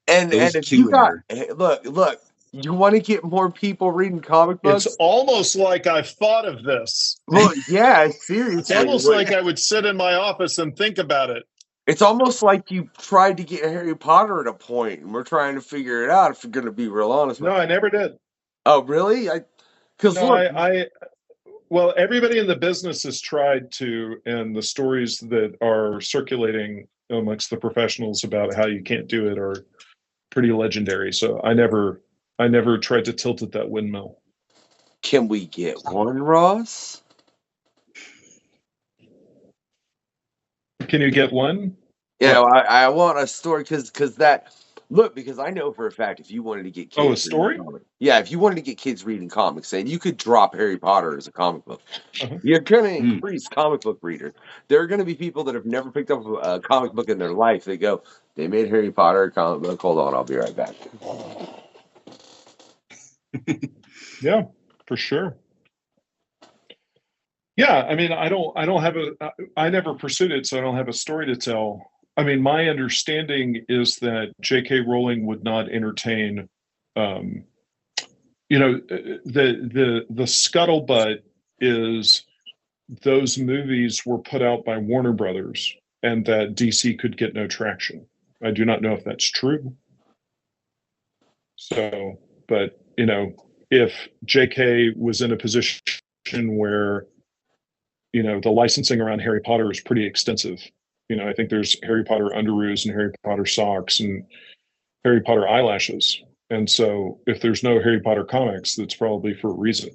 and those if two you got are. hey, look, you want to get more people reading comic books? It's almost like I've thought of this. Well, yeah, It's seriously. almost like I would sit in my office and think about it. It's almost like you tried to get Harry Potter at a point, and we're trying to figure it out. If you're going to be real honest. No, I never did. Oh, really? Because No, look, well, everybody in the business has tried to, and the stories that are circulating amongst the professionals about how you can't do it are pretty legendary. So I never tried to tilt at that windmill. can we get one, Ross? Can you get one? Yeah, I want a story because I know for a fact if you wanted to get kids Oh, a story? if you wanted to get kids reading comics, and you could drop Harry Potter as a comic book, Uh-huh. you're going to increase comic book reader. There are going to be people that have never picked up a comic book in their life. They go, they made Harry Potter a comic book. Hold on, I'll be right back. Yeah, for sure. Yeah, I mean, I never pursued it, so I don't have a story to tell. I mean, my understanding is that J.K. Rowling would not entertain, the scuttlebutt is those movies were put out by Warner Brothers and that DC could get no traction. I do not know if that's true. So, but, if JK was in a position where, the licensing around Harry Potter is pretty extensive. I think there's Harry Potter underoos and Harry Potter socks and Harry Potter eyelashes. And so if there's no Harry Potter comics, that's probably for a reason.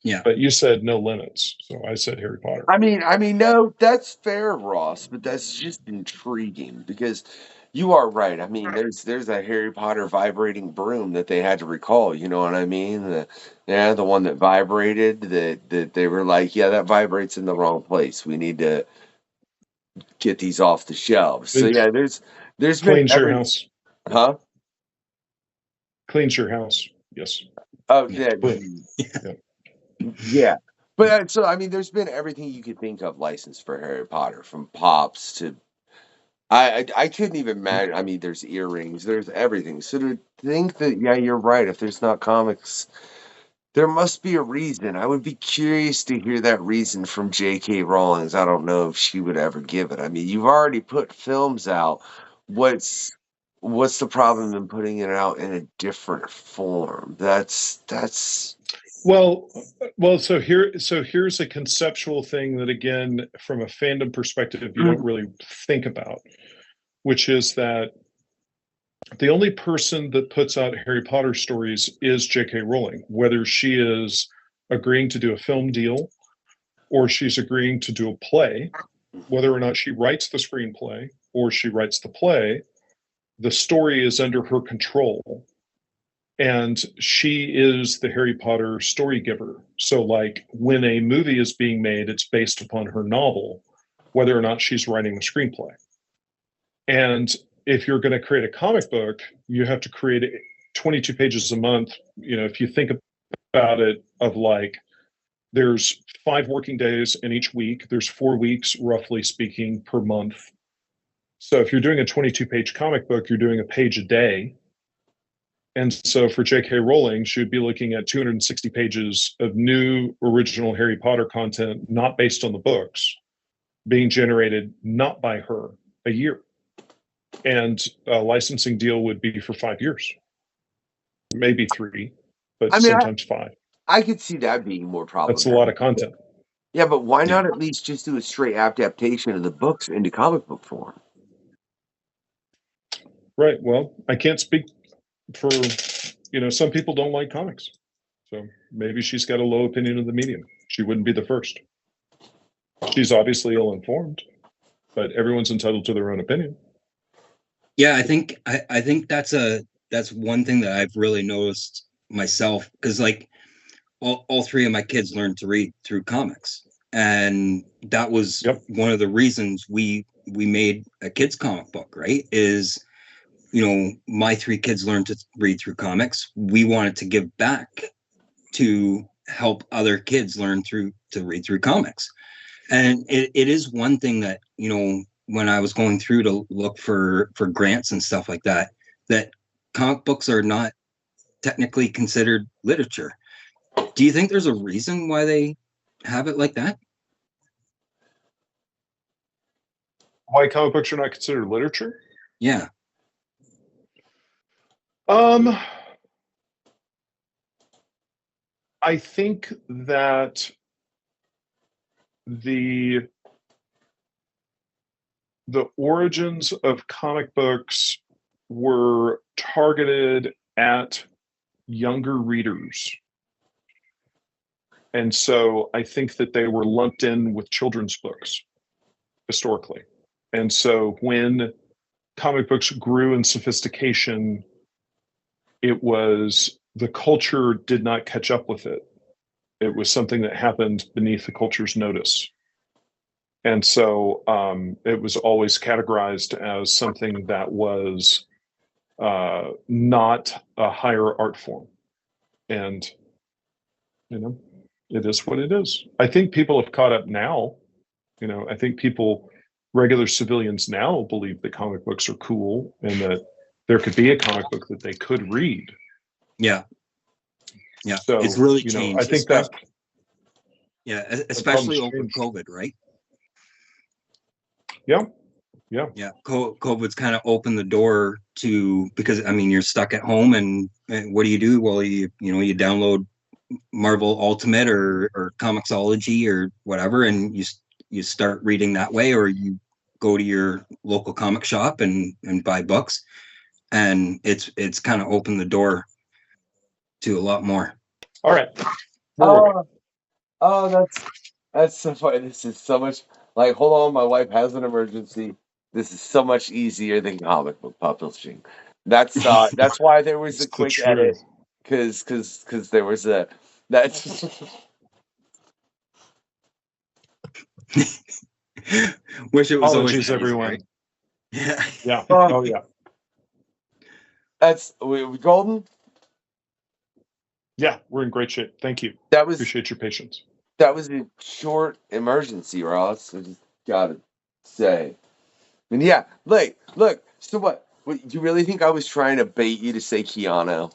Yeah. But you said no limits, so I said Harry Potter. I mean, no, that's fair, Ross, but that's just intriguing because you are right. I mean, there's a Harry Potter vibrating broom that they had to recall. You know what I mean? The one that vibrated. That they were like, yeah, that vibrates in the wrong place. We need to get these off the shelves. So yeah, there's been Cleans your house. Huh? Cleans your house. Yes. Oh yeah. Yeah. Yeah. But so I mean, there's been everything you could think of licensed for Harry Potter, from pops to I couldn't even imagine. I mean, there's earrings, there's everything. So to think that, yeah, you're right. If there's not comics, there must be a reason. I would be curious to hear that reason from J.K. Rowling. I don't know if she would ever give it. I mean, you've already put films out. What's the problem in putting it out in a different form? That's Well, so here's a conceptual thing that, again, from a fandom perspective, you don't really think about, which is that the only person that puts out Harry Potter stories is J.K. Rowling, whether she is agreeing to do a film deal or she's agreeing to do a play, whether or not she writes the screenplay or she writes the play, the story is under her control. And she is the Harry Potter story giver. So like when a movie is being made, it's based upon her novel, whether or not she's writing the screenplay. And if you're going to create a comic book, you have to create 22 pages a month. If you think about it, of like, there's 5 working days in each week. There's 4 weeks, roughly speaking, per month. So if you're doing a 22-page comic book, you're doing a page a day. And so for J.K. Rowling, she would be looking at 260 pages of new original Harry Potter content, not based on the books, being generated not by her, a year. And a licensing deal would be for 5 years, maybe 3, but sometimes 5. I could see that being more problematic. That's a lot of content. Yeah, but why not at least just do a straight adaptation of the books into comic book form? Right. Well, I can't speak for, some people don't like comics. So maybe she's got a low opinion of the medium. She wouldn't be the first. She's obviously ill-informed, but everyone's entitled to their own opinion. Yeah, I think that's a that's one thing that I've really noticed myself, because like all three of my kids learned to read through comics, and that was one of the reasons we made a kids comic book, right? Is, you know, my three kids learned to read through comics. We wanted to give back to help other kids learn to read through comics. And it is one thing that, you know, when I was going through to look for grants and stuff like that, that comic books are not technically considered literature. Do you think there's a reason why they have it like that? Why comic books are not considered literature? Yeah. I think that the origins of comic books were targeted at younger readers. And so I think that they were lumped in with children's books historically. And so when comic books grew in sophistication, it was the culture did not catch up with it. It was something that happened beneath the culture's notice. And so it was always categorized as something that was not a higher art form. And, you know, it is what it is. I think people have caught up now. You know, I think regular civilians now believe that comic books are cool and that there could be a comic book that they could read. Yeah. Yeah. So, it's really you know, changed. I think that. Yeah, especially over COVID, right? Yeah. Yeah. COVID's kind of opened the door to, because I mean, you're stuck at home, and what do? Well, you download Marvel Ultimate or Comixology or whatever, and you start reading that way, or you go to your local comic shop and buy books, and it's kind of opened the door to a lot more. All right. That's so funny. This is so much like, hold on, my wife has an emergency. This is so much easier than comic book publishing. That's why there was a quick edit, because there was a that's. Wish it was Apologies, everyone. Right? Yeah. Yeah. Oh yeah. That's we golden. Yeah, we're in great shape. Thank you. Appreciate your patience. That was a short emergency, Ross. I just gotta say. And yeah, look. So what? Do you really think I was trying to bait you to say Keanu?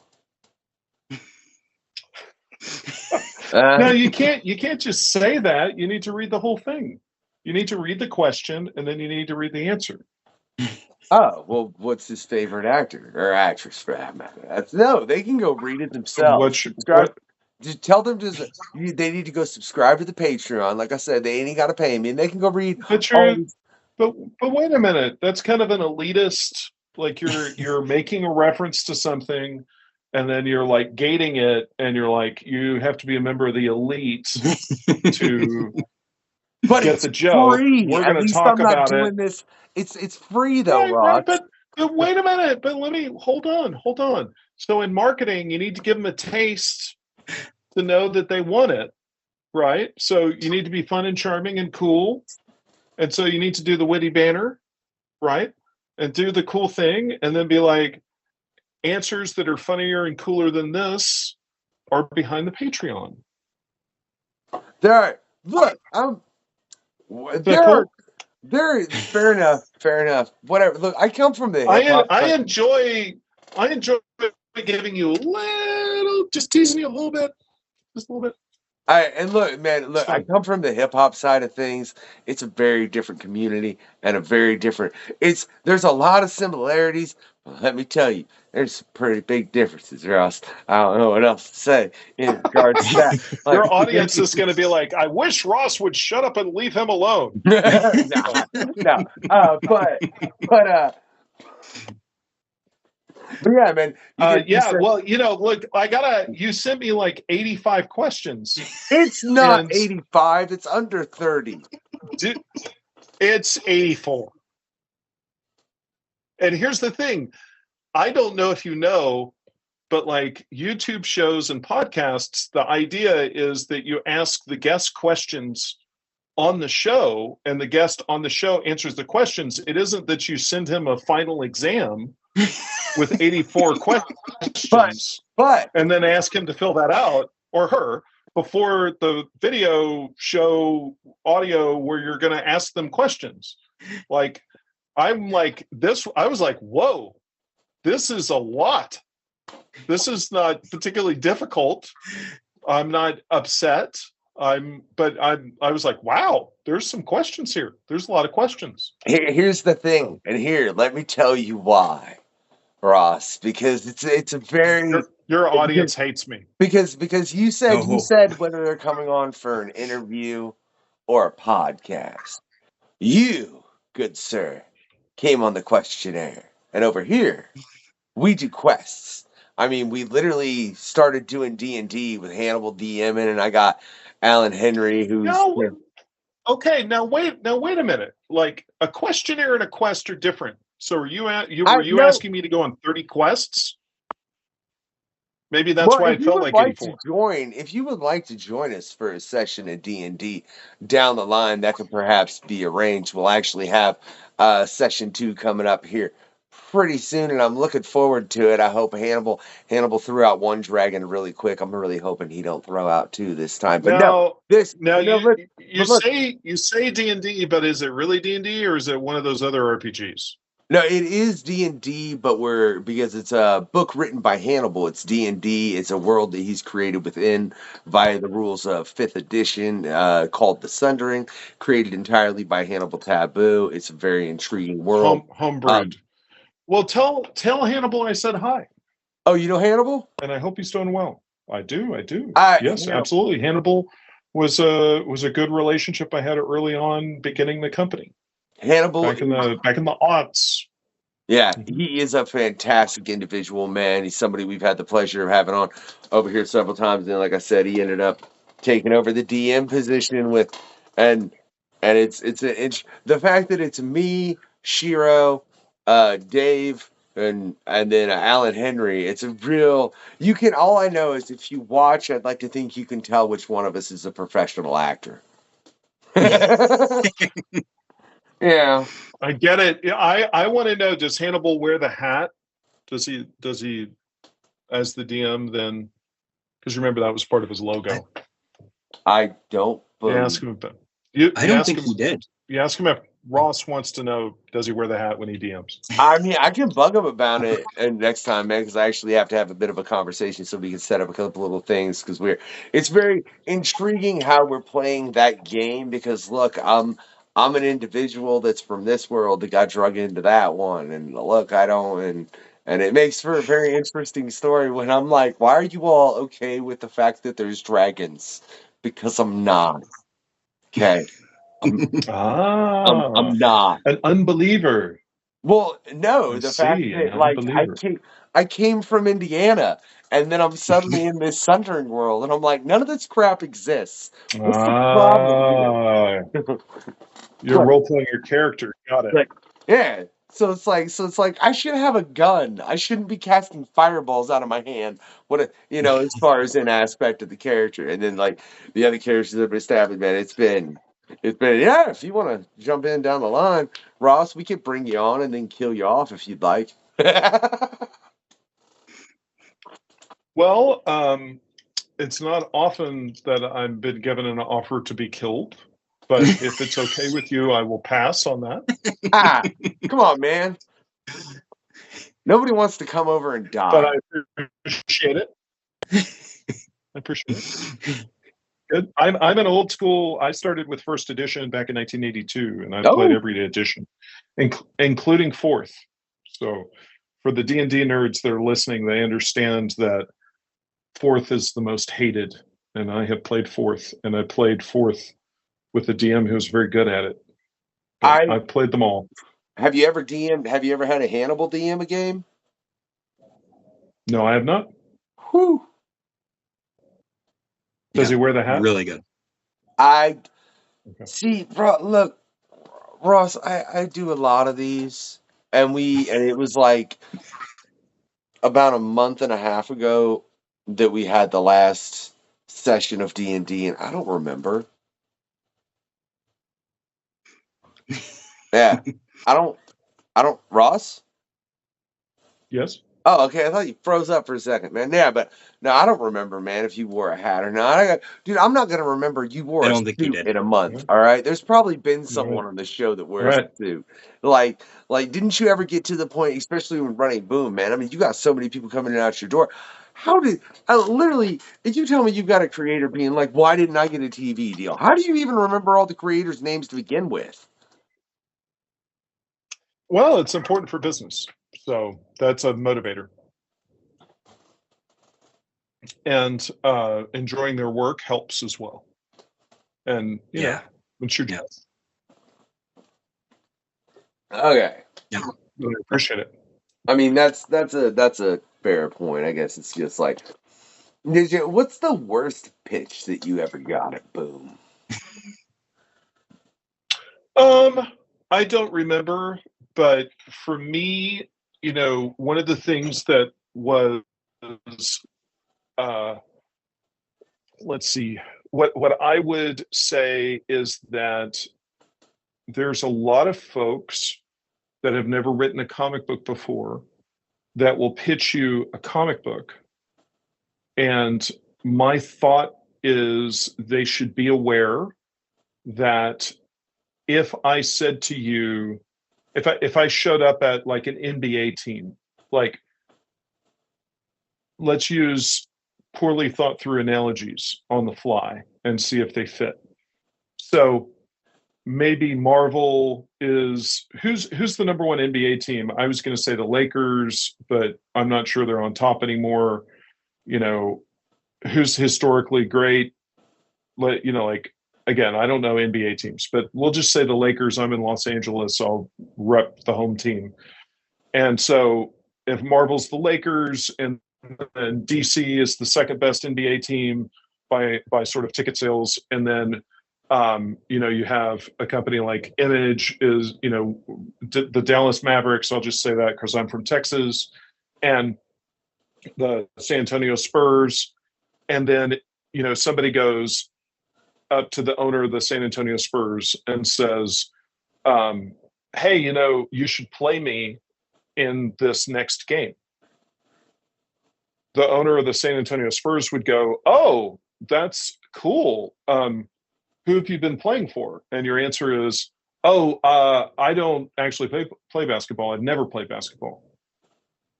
No, you can't. You can't just say that. You need to read the whole thing. You need to read the question, and then you need to read the answer. Oh, well, what's his favorite actor or actress for that matter? No, they can go read it themselves. Just tell them they need to go subscribe to the Patreon. Like I said, they ain't got to pay me, and they can go read. But wait a minute. That's kind of an elitist. Like you're making a reference to something, and then you're like gating it, and you're like, you have to be a member of the elite to get the joke. Free. We're going to talk about it. This. It's free though, Ross. Right, but wait a minute. But let me hold on. So in marketing, you need to give them a taste to know that they want it, right? So you need to be fun and charming and cool, and so you need to do the witty banner, right? And do the cool thing, and then be like, answers that are funnier and cooler than this are behind the Patreon. There, look, there. Fair enough. Whatever. Look, I come from the. I enjoy giving you a little, just teasing you a little bit, just a little bit. I come from the hip hop side of things. It's a very different community and a very different. There's a lot of similarities, but let me tell you, there's some pretty big differences, Ross. I don't know what else to say in regards to that. Like, your audience is going to be like, "I wish Ross would shut up and leave him alone." No. But yeah, man. Well, look, you sent me like 85 questions. It's not 85, it's under 30. It's 84. And here's the thing. I don't know if you know, but like YouTube shows and podcasts, the idea is that you ask the guest questions on the show and the guest on the show answers the questions. It isn't that you send him a final exam with 84 questions But and then ask him to fill that out, or her, before the video show audio where you're going to ask them questions. Like, I'm like this, I was like, whoa, this is a lot. This is not particularly difficult. I'm not upset. I was like, wow, there's some questions here. There's a lot of questions. here's the thing, and here, let me tell you why, Ross, because it's a very Your audience hates me. because you said Oh. whether they're coming on for an interview or a podcast. You, good sir, came on the questionnaire, and over here we do quests. I mean, we literally started doing D&D with Hannibal DMing, and I got Alan Henry, who's No. Okay, now wait a minute. Like, a questionnaire and a quest are different. So were you asking me to go on 30 quests? Maybe that's why it felt like 84. If you would like to join us for a session of D&D down the line, that could perhaps be arranged. We'll actually have session 2 coming up here pretty soon, and I'm looking forward to it. I hope Hannibal threw out one dragon really quick. I'm really hoping he don't throw out 2 this time. But you say D&D, but is it really D&D, or is it one of those other RPGs? No, it is D&D, but because it's a book written by Hannibal, it's D&D. It's a world that he's created within via the rules of 5th edition, called The Sundering, created entirely by Hannibal Taboo. It's a very intriguing world. Homebrewed. Well, tell Hannibal I said hi. Oh, you know Hannibal? And I hope he's doing well. I do. Yes, Hannibal. absolutely. Hannibal was a good relationship I had early on beginning the company. Hannibal back in the aughts. Yeah, he is a fantastic individual, man. He's somebody we've had the pleasure of having on over here several times, and like I said, he ended up taking over the DM position and it's the fact that it's me, Shiro, Dave, and then Alan Henry. It's a real. All I know is if you watch, I'd like to think you can tell which one of us is a professional actor. Yeah, I get it. I want to know, does Hannibal wear the hat? Does he as the DM then? Because remember that was part of his logo. I don't. You ask him about. I don't think he did. You ask him if Ross wants to know, does he wear the hat when he DMs? I mean, I can bug him about it and next time, man, because I actually have to have a bit of a conversation so we can set up a couple little things because it's very intriguing how we're playing that game because look, I'm an individual that's from this world that got drug into that one, and look, I don't, and it makes for a very interesting story when I'm like, why are you all okay with the fact that there's dragons? Because I'm not. Okay. I'm not an unbeliever. Well, no, the fact that like I came from Indiana and then I'm suddenly in this Sundering world and I'm like, none of this crap exists. What's the problem here? You're role playing your character. Got it. Like, yeah. So it's like I should have a gun. I shouldn't be casting fireballs out of my hand. As far as an aspect of the character, and then like the other characters that have been established, man, it's been yeah. If you want to jump in down the line, Ross, we could bring you on and then kill you off if you'd like. Well, it's not often that I've been given an offer to be killed. But if it's okay with you, I will pass on that. Come on, man. Nobody wants to come over and die. But I appreciate it. I appreciate it. Good. I'm an old school. I started with first edition back in 1982, and I've played every edition, including fourth. So for the D&D nerds that are listening, they understand that fourth is the most hated, and I have played fourth, and I played fourth with a DM who's very good at it. I've played them all. Have you ever DM'd? Have you ever had a Hannibal DM a game? No, I have not. Whew. Does he wear the hat? Really good. See, bro. Look, Ross. I do a lot of these, and it was like about a month and a half ago that we had the last session of D&D, and I don't remember. Yeah, I don't. Ross? Yes. Oh, okay. I thought you froze up for a second, man. Yeah, but no, I don't remember, man, if you wore a hat or not. Dude, I'm not gonna remember you wore I a don't think you suit did. in a month. All right, there's probably been Right. someone on the show that wears Right. a suit. Like, didn't you ever get to the point, especially when running Boom, man? I mean, you got so many people coming in and out your door. How did literally? If you tell me you've got a creator being like, why didn't I get a TV deal? How do you even remember all the creators' names to begin with? Well, it's important for business, so that's a motivator. And enjoying their work helps as well. And you know, it's your job. Okay. Really appreciate it. I mean, that's a fair point. I guess it's just like, what's the worst pitch that you ever got at Boom? I don't remember, but for me, you know, one of the things that was, let's see, what I would say is that there's a lot of folks that have never written a comic book before that will pitch you a comic book. And my thought is they should be aware that if I said to you, if I showed up at like an NBA team, like let's use poorly thought through analogies on the fly and see if they fit. So maybe Marvel is who's the number one NBA team? I was going to say the Lakers, but I'm not sure they're on top anymore. You know, who's historically great? You know, like again, I don't know NBA teams, but we'll just say the Lakers. I'm in Los Angeles, so I'll rep the home team. And so if Marvel's the Lakers and DC is the second best NBA team by sort of ticket sales, and then you know, you have a company like Image is, you know, the Dallas Mavericks. I'll just say that because I'm from Texas, and the San Antonio Spurs, and then you know somebody goes up to the owner of the San Antonio Spurs and says, "Hey, you know, you should play me in this next game." The owner of the San Antonio Spurs would go, "Oh, that's cool. Who have you been playing for?" And your answer is, "Oh, I don't actually play basketball. I've never played basketball.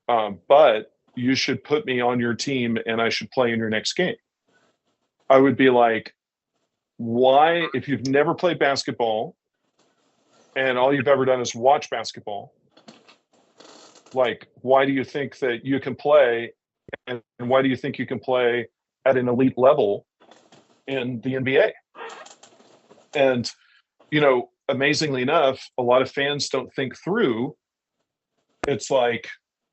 But you should put me on your team and I should play in your next game." I would be like, why, if you've never played basketball and all you've ever done is watch basketball, like, why do you think that you can play, and why do you think you can play at an elite level in the NBA? And, you know, amazingly enough, a lot of fans don't think through. It's like,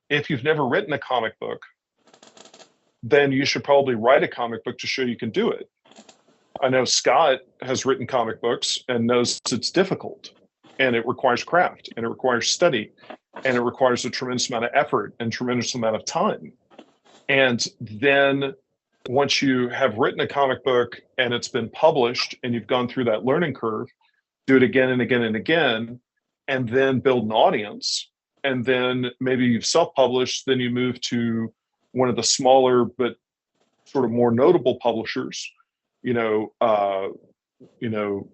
if you've never written a comic book, then you should probably write a comic book to show you can do it. I know Scott has written comic books and knows it's difficult, and it requires craft, and it requires study, and it requires a tremendous amount of effort and tremendous amount of time. And then once you have written a comic book and it's been published and you've gone through that learning curve, do it again and again and again, and then build an audience. And then maybe you've self-published, then you move to one of the smaller but sort of more notable publishers. You know,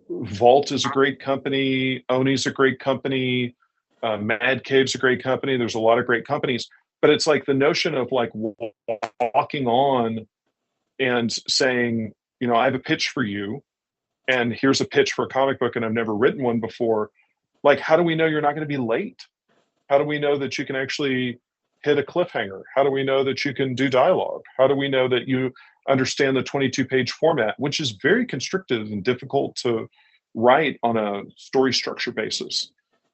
Vault is a great company. Oni's a great company. Mad Cave's a great company. There's a lot of great companies, but it's like the notion of like walking on and saying, you know, I have a pitch for you, and here's a pitch for a comic book, and I've never written one before. Like, how do we know you're not going to be late? How do we know that you can actually hit a cliffhanger? How do we know that you can do dialogue? How do we know that you understand the 22-page format, which is very constrictive and difficult to write on a story structure basis?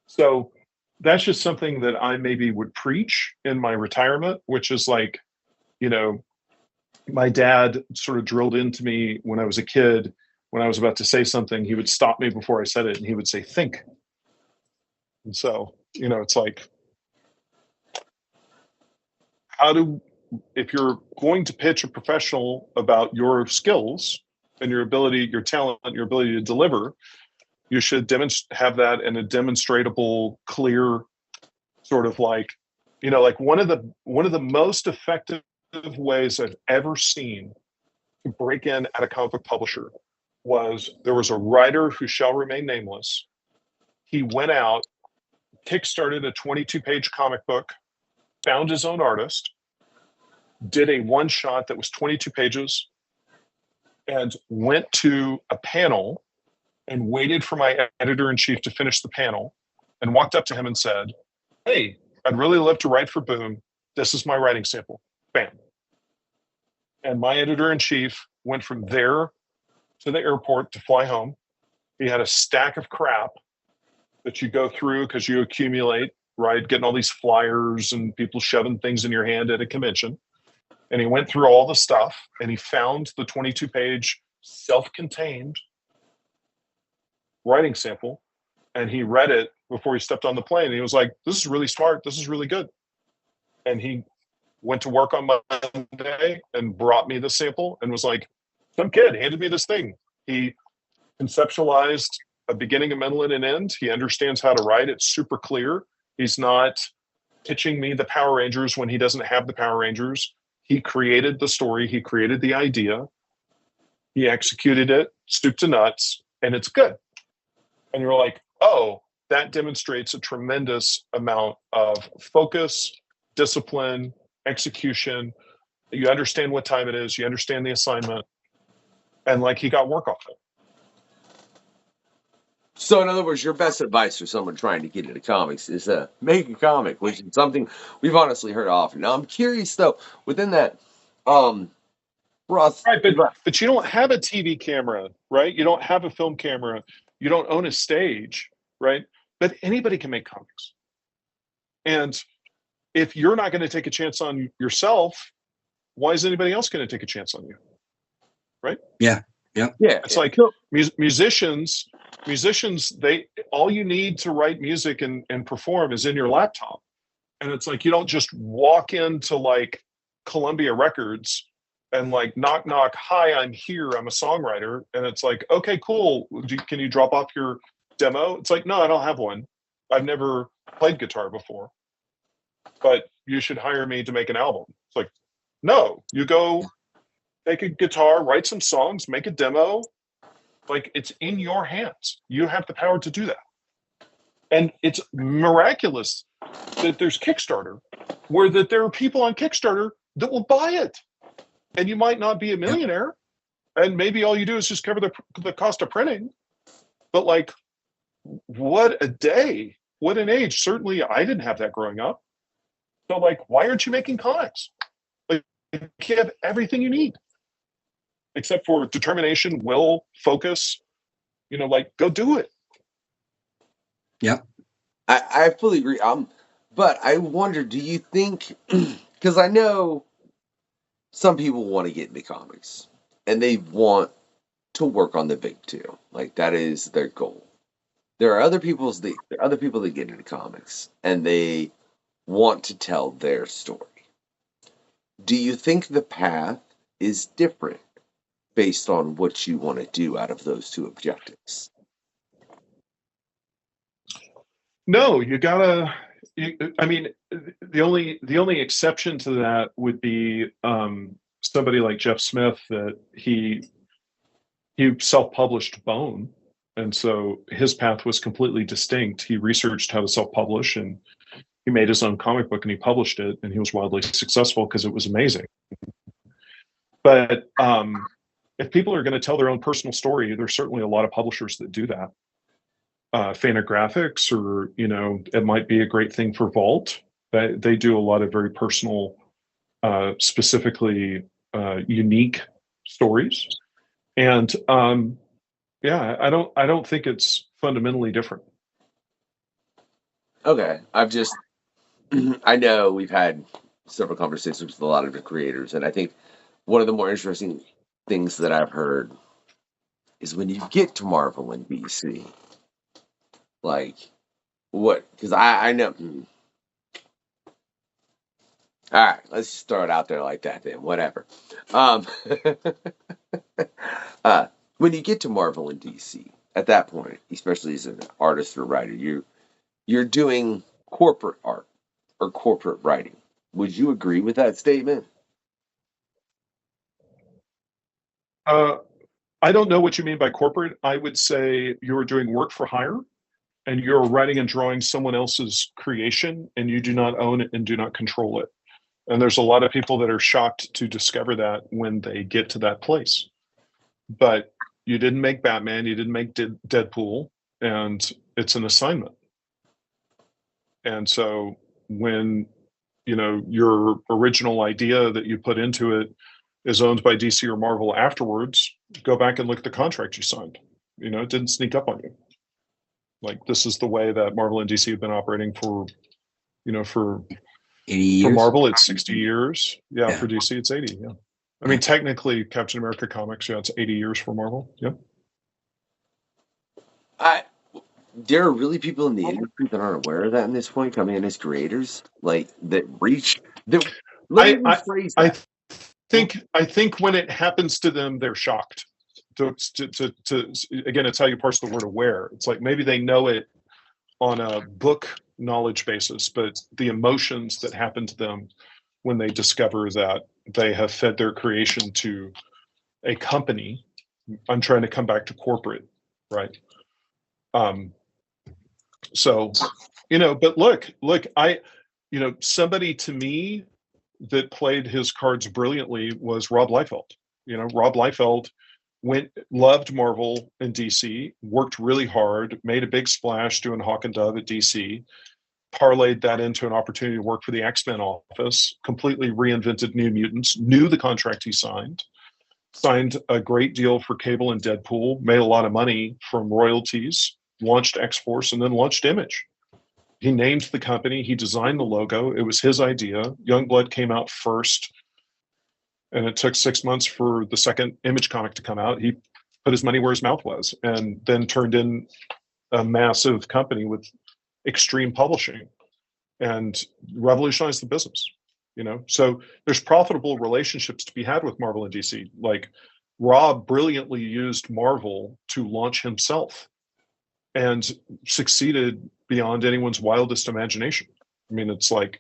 So that's just something that I maybe would preach in my retirement, which is like, you know, my dad sort of drilled into me when I was a kid. When I was about to say something, he would stop me before I said it, and he would say, "Think." And so, you know, it's like, if you're going to pitch a professional about your skills and your ability, your talent, your ability to deliver, you should have that in a demonstrable, clear sort of like, like one of the most effective ways I've ever seen to break in at a comic book publisher was there was a writer who shall remain nameless. He went out, kickstarted a 22-page comic book, found his own artist, did a one shot that was 22 pages, and went to a panel and waited for my editor-in-chief to finish the panel and walked up to him and said, "Hey, I'd really love to write for Boom. This is my writing sample." Bam. And my editor-in-chief went from there to the airport to fly home. He had a stack of crap that you go through because you accumulate, right? Getting all these flyers and people shoving things in your hand at a convention. And he went through all the stuff and he found the 22-page self-contained writing sample, and he read it before he stepped on the plane. And he was like, "This is really smart. This is really good." And he went to work on Monday and brought me the sample and was like, some kid handed me this thing. He conceptualized a beginning, a middle, and an end. He understands how to write. It's super clear. He's not pitching me the Power Rangers when he doesn't have the Power Rangers. He created the story. He created the idea. He executed it, soup to nuts, and it's good. And you're like, oh, that demonstrates a tremendous amount of focus, discipline, execution. You understand what time it is. You understand the assignment. And like he got work off it. So in other words, your best advice for someone trying to get into comics is make a comic, which is something we've honestly heard often. Now I'm curious though, within that, Ross. Right, but you don't have a TV camera, right? You don't have a film camera. You don't own a stage, right? But anybody can make comics. And if you're not going to take a chance on yourself, why is anybody else going to take a chance on you? Right? Yeah. It's like musicians, all you need to write music and perform is in your laptop. And it's like, you don't just walk into like Columbia Records and like knock, "Hi, I'm here. I'm a songwriter." And it's like, "Okay, cool. Can you drop off your demo?" It's like, "No, I don't have one. I've never played guitar before, but you should hire me to make an album." It's like, no, you go take a guitar, write some songs, make a demo. Like, it's in your hands. You have the power to do that. And it's miraculous that there's Kickstarter, where that there are people on Kickstarter that will buy it. And you might not be a millionaire, and maybe all you do is just cover the cost of printing. But like, what a day, what an age. Certainly I didn't have that growing up. So like, why aren't you making comics? Like, you have everything you need, except for determination, will, focus, like, go do it. Yeah. I fully agree. But I wonder, do you think, because I know some people want to get into comics and they want to work on the big two. Like, that is their goal. There are other people that get into comics and they want to tell their story. Do you think the path is different based on what you want to do out of those two objectives? No, I mean, the only exception to that would be somebody like Jeff Smith, that he self-published Bone, and so his path was completely distinct. He researched how to self-publish, and he made his own comic book and he published it, and he was wildly successful because it was amazing. But if people are going to tell their own personal story, there's certainly a lot of publishers that do that. Fantagraphics, or it might be a great thing for Vault. They do a lot of very personal, specifically unique stories, and I don't think it's fundamentally different. Okay, I know we've had several conversations with a lot of the creators, and I think one of the more interesting things that I've heard is when you get to Marvel and DC. Like, what? Because I know All right, let's just throw it out there like that then. Whatever. Um, when you get to Marvel and DC, at that point, especially as an artist or writer, you're doing corporate art or corporate writing. Would you agree with that statement? I don't know what you mean by corporate. I would say you're doing work for hire and you're writing and drawing someone else's creation and you do not own it and do not control it. And there's a lot of people that are shocked to discover that when they get to that place. But you didn't make Batman, you didn't make Deadpool, and it's an assignment. And so when, you know, your original idea that you put into it is owned by DC or Marvel afterwards, go back and look at the contract you signed. You know, it didn't sneak up on you. Like, this is the way that Marvel and DC have been operating for, you know, for 80 years. For Marvel, it's 60 years. Yeah, Yeah. for DC, it's 80. Yeah. I mean, technically, Captain America comics, yeah, it's 80 years for Marvel. Yep. There are really people in the industry that aren't aware of that at this point, coming in as creators, like that reach. That, let me rephrase that. I think when it happens to them, they're shocked. Again, it's how you parse the word aware. It's like maybe they know it on a book knowledge basis, but the emotions that happen to them when they discover that they have fed their creation to a company. I'm trying to come back to corporate, right? So, you know, but look, you know, somebody to me that played his cards brilliantly was Rob Liefeld. You know, Rob Liefeld loved Marvel and DC, worked really hard, made a big splash doing Hawk and Dove at DC, parlayed that into an opportunity to work for the X-Men office, completely reinvented New Mutants, knew the contract he signed a great deal for Cable and Deadpool, made a lot of money from royalties, launched X-Force, and then launched Image. He named the company, he designed the logo, it was his idea. Youngblood came out first, and it took 6 months for the second Image comic to come out. He put his money where his mouth was, and then turned in a massive company with extreme publishing and revolutionized the business. You know, so there's profitable relationships to be had with Marvel and DC. Like, Rob brilliantly used Marvel to launch himself and succeeded beyond anyone's wildest imagination. I mean, it's like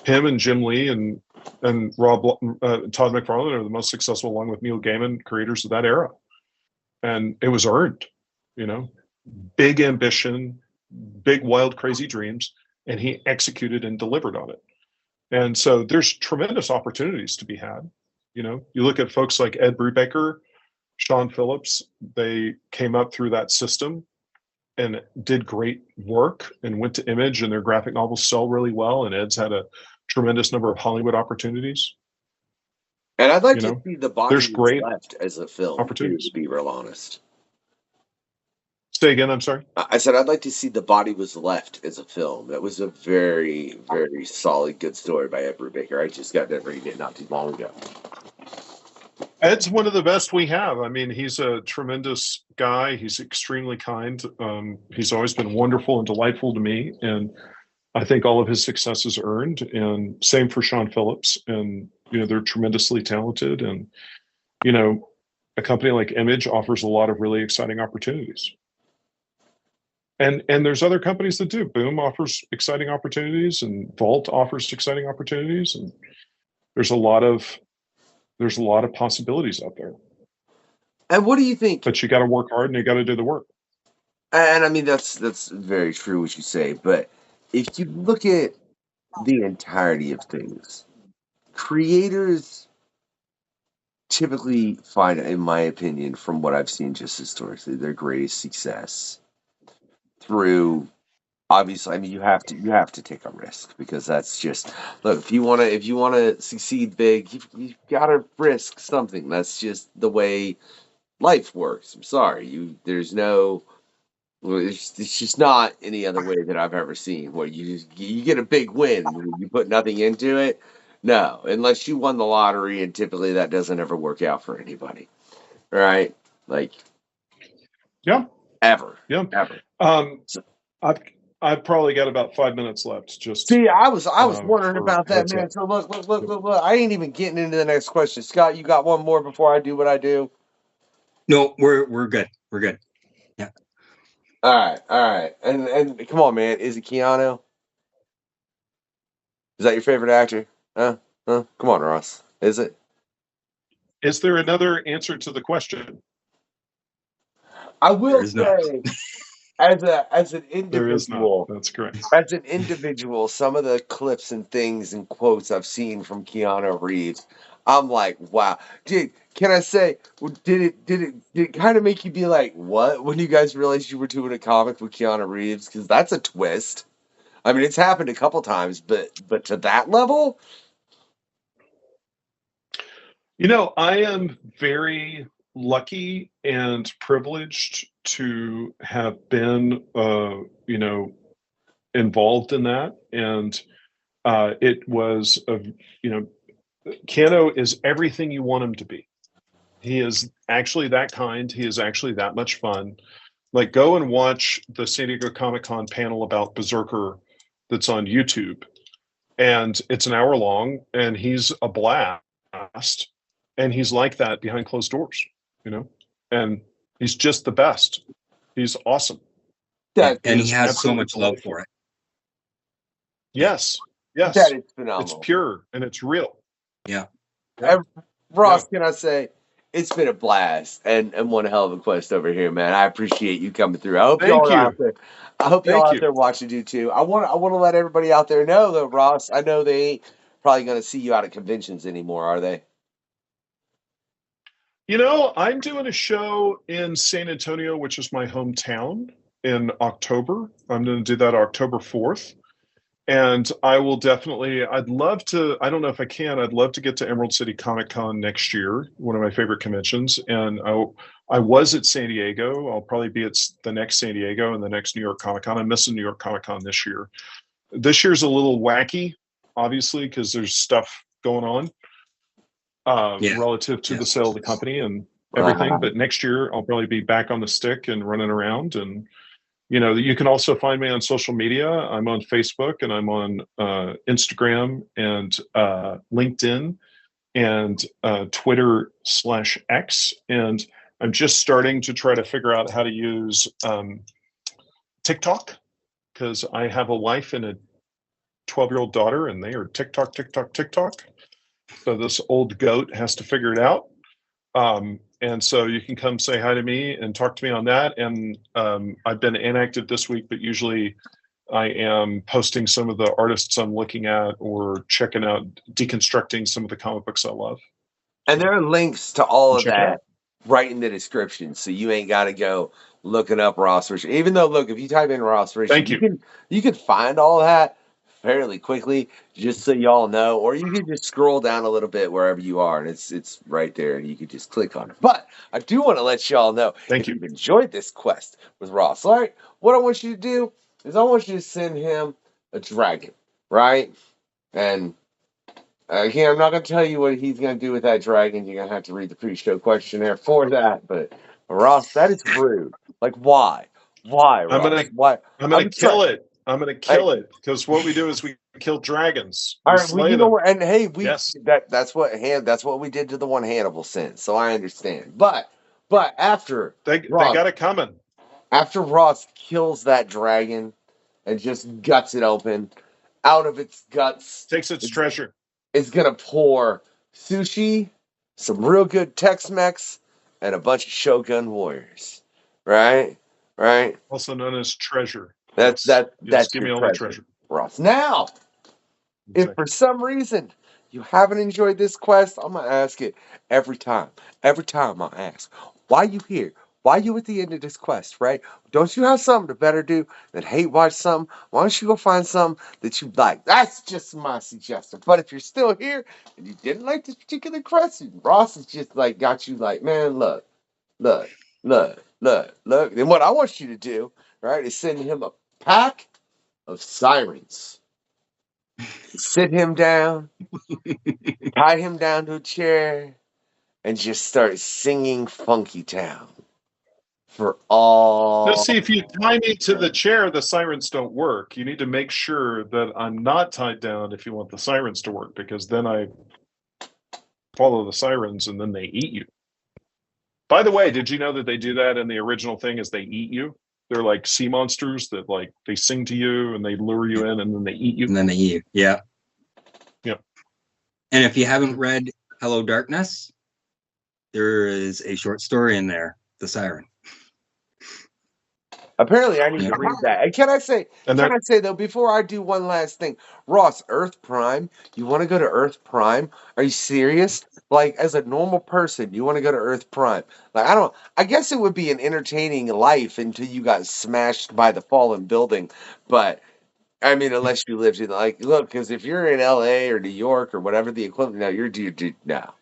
him and Jim Lee and Todd McFarlane are the most successful, along with Neil Gaiman, creators of that era. And it was earned, you know, big ambition, big, wild, crazy dreams, and he executed and delivered on it. And so there's tremendous opportunities to be had. You know, you look at folks like Ed Brubaker, Sean Phillips, they came up through that system and did great work and went to Image, and their graphic novels sell really well. And Ed's had a tremendous number of Hollywood opportunities. And I'd like to see the body there's great left as a film, opportunities. to be real honest. Say again, I'm sorry? I said I'd like to see The Body Was Left as a film. That was a very, very solid, good story by Ed Brubaker. I just got done reading it not too long ago. Ed's one of the best we have. I mean, he's a tremendous guy. He's extremely kind. He's always been wonderful and delightful to me. And I think all of his success is earned. And same for Sean Phillips. And, you know, they're tremendously talented. And, you know, a company like Image offers a lot of really exciting opportunities. And there's other companies that do. Boom offers exciting opportunities, and Vault offers exciting opportunities. And there's a lot of possibilities out there. And what do you think? But you got to work hard and you got to do the work. And I mean, that's very true what you say. But if you look at the entirety of things, creators typically find, in my opinion, from what I've seen just historically, their greatest success through, obviously, I mean, you have to take a risk, because that's just, look, if you want to succeed big, you've got to risk something. That's just the way life works. I'm sorry, it's just not any other way that I've ever seen, where you get a big win when you put nothing into it. No, unless you won the lottery, and typically that doesn't ever work out for anybody, right? Like, yeah, ever. Yeah, ever. I've probably got about 5 minutes left. Just See, I was wondering for about that, heads man. up. So look. I ain't even getting into the next question. Scott, you got one more before I do what I do? No, we're good. We're good. Yeah. All right. And come on, man. Is it Keanu? Is that your favorite actor? Huh? Come on, Ross. Is it? Is there another answer to the question? I will There is not. say, as an There is not. individual, That's correct. as an individual, some of the clips and things and quotes I've seen from Keanu Reeves, I'm like, wow. Dude, can I say, did it kind of make you be like, what? When you guys realized you were doing a comic with Keanu Reeves? Because that's a twist. I mean, it's happened a couple times, but to that level? You know, I am very lucky and privileged to have been, you know, involved in that. And it was, you know, Keanu is everything you want him to be. He is actually that kind. He is actually that much fun. Like, go and watch the San Diego Comic-Con panel about BRZRKR that's on YouTube. And it's an hour long, and he's a blast. And he's like that behind closed doors, you know? And he's just the best. He's awesome. And he is has so absolutely much love delightful. for it. Yes. Yes. That is It's phenomenal. pure and it's real. Yeah. Ross, can I say, it's been a blast and one hell of a quest over here, man. I appreciate you coming through. I hope Thank y'all are you. out there. I hope y'all Thank out you. there watching do too. I want to let everybody out there know though, Ross. I know they ain't probably going to see you out at conventions anymore, are they? You know, I'm doing a show in San Antonio, which is my hometown, in October. I'm going to do that October 4th. And I will definitely, I'd love to, I don't know if I can, I'd love to get to Emerald City Comic Con next year, one of my favorite conventions. And I was at San Diego. I'll probably be at the next San Diego and the next New York Comic Con. I'm missing New York Comic Con this year. This year's a little wacky, obviously, because there's stuff going on relative to the sale of the company and everything. But next year, I'll probably be back on the stick and running around. And you know, you can also find me on social media. I'm on Facebook and I'm on Instagram and LinkedIn and Twitter/X. And I'm just starting to try to figure out how to use TikTok, because I have a wife and a 12-year-old daughter, and they are TikTok. So this old goat has to figure it out. And so you can come say hi to me and talk to me on that. And I've been inactive this week, but usually I am posting some of the artists I'm looking at or checking out, deconstructing some of the comic books I love. And there are links to all of Check it out. that right in the description, so you ain't got to go looking up Ross Richie. Even though, look, if you type in Ross Richie, you can find all that fairly quickly, just so y'all know. Or you can just scroll down a little bit wherever you are, and it's right there, and you can just click on it. But I do want to let y'all know, if you've enjoyed this quest with Ross, all right, what I want you to do is I want you to send him a dragon, right? And again, I'm not going to tell you what he's going to do with that dragon. You're going to have to read the pre-show questionnaire for that. But Ross, that is rude. Like, why? Why, Ross? Why? I'm gonna kill it. I'm gonna kill it, because what we do is we kill dragons. All right, well, you know what? And hey, yes, that's what we did to the one Hannibal sent. So I understand. But after they got it coming. After Ross kills that dragon and just guts it open, out of its guts takes its treasure. It's gonna pour sushi, some real good Tex-Mex, and a bunch of Shogun warriors. Right? Also known as treasure. That's give me all the treasure, Ross. Now, if for some reason you haven't enjoyed this quest, I'm gonna ask it every time. Every time I ask, why you here? Why you at the end of this quest, right? Don't you have something to better do than hate watch something? Why don't you go find something that you like? That's just my suggestion. But if you're still here and you didn't like this particular quest, Ross has just like got you like, man, look. Then what I want you to do, right, is send him a pack of sirens. Sit him down, tie him down to a chair, and just start singing Funky Town. for all. Now, see, if you tie me to the chair, the sirens don't work. You need to make sure that I'm not tied down if you want the sirens to work, because then I follow the sirens and then they eat you. By the way, did you know that they do that in the original thing is they eat you? They're like sea monsters that like they sing to you and they lure you in and then they eat you. And then they eat you. Yeah. Yep. And if you haven't read Hello Darkness, there is a short story in there, The Siren. Apparently, I need to read that. And can I say though, before I do one last thing, Ross, Earth Prime, you want to go to Earth Prime? Are you serious? Like, as a normal person, you want to go to Earth Prime? Like, I guess it would be an entertaining life until you got smashed by the fallen building. But I mean, unless you lived in look, because if you're in LA or New York or whatever the equivalent, now you're now.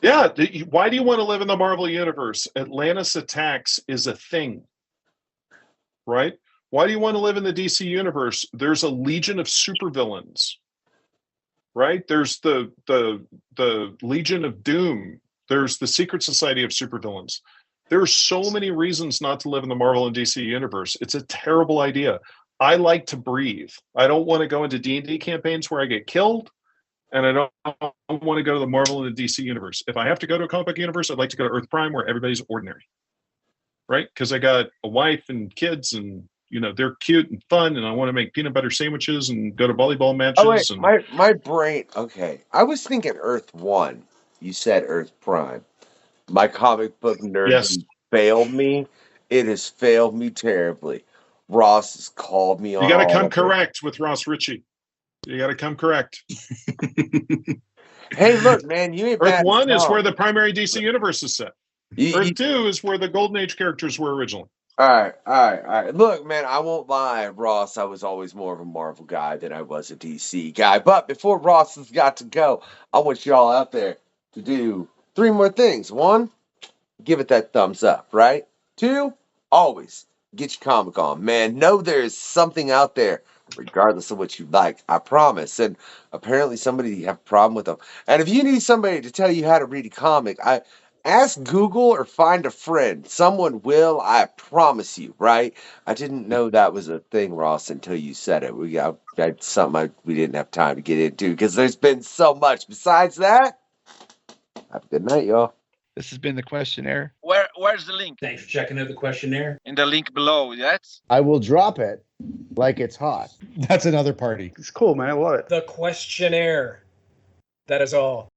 Yeah. Why do you want to live in the Marvel Universe? Atlantis Attacks is a thing, right? Why do you want to live in the DC Universe? There's a legion of supervillains, right? There's the Legion of Doom. There's the Secret Society of Supervillains. There are so many reasons not to live in the Marvel and DC Universe. It's a terrible idea. I like to breathe. I don't want to go into D&D campaigns where I get killed. And I don't want to go to the Marvel and the DC universe. If I have to go to a comic book universe, I'd like to go to Earth Prime where everybody's ordinary, right? Because I got a wife and kids and, they're cute and fun and I want to make peanut butter sandwiches and go to volleyball matches. My brain, okay. I was thinking Earth 1. You said Earth Prime. My comic book nerd failed me. It has failed me terribly. Ross has called me on. You got to come correct with Ross Richie. You got to come correct. Hey, look, man, you ain't Earth 1 is where the primary DC universe is set. Earth 2 is where the Golden Age characters were originally. All right. Look, man, I won't lie, Ross. I was always more of a Marvel guy than I was a DC guy. But before Ross has got to go, I want y'all out there to do 3 more things. 1, give it that thumbs up, right? 2, always get your comic on, man. Know there's something out there, regardless of what you like. I promise. And apparently somebody have a problem with them. And if you need somebody to tell you how to read a comic, ask Google or find a friend. Someone will, I promise you, right? I didn't know that was a thing, Ross, until you said it. We got something we didn't have time to get into because there's been so much. Besides that, have a good night, y'all. This has been the questionnaire. Where's the link? Thanks for checking out the questionnaire. In the link below, yes? I will drop it like it's hot. That's another party. It's cool, man. I love it. The questionnaire. That is all.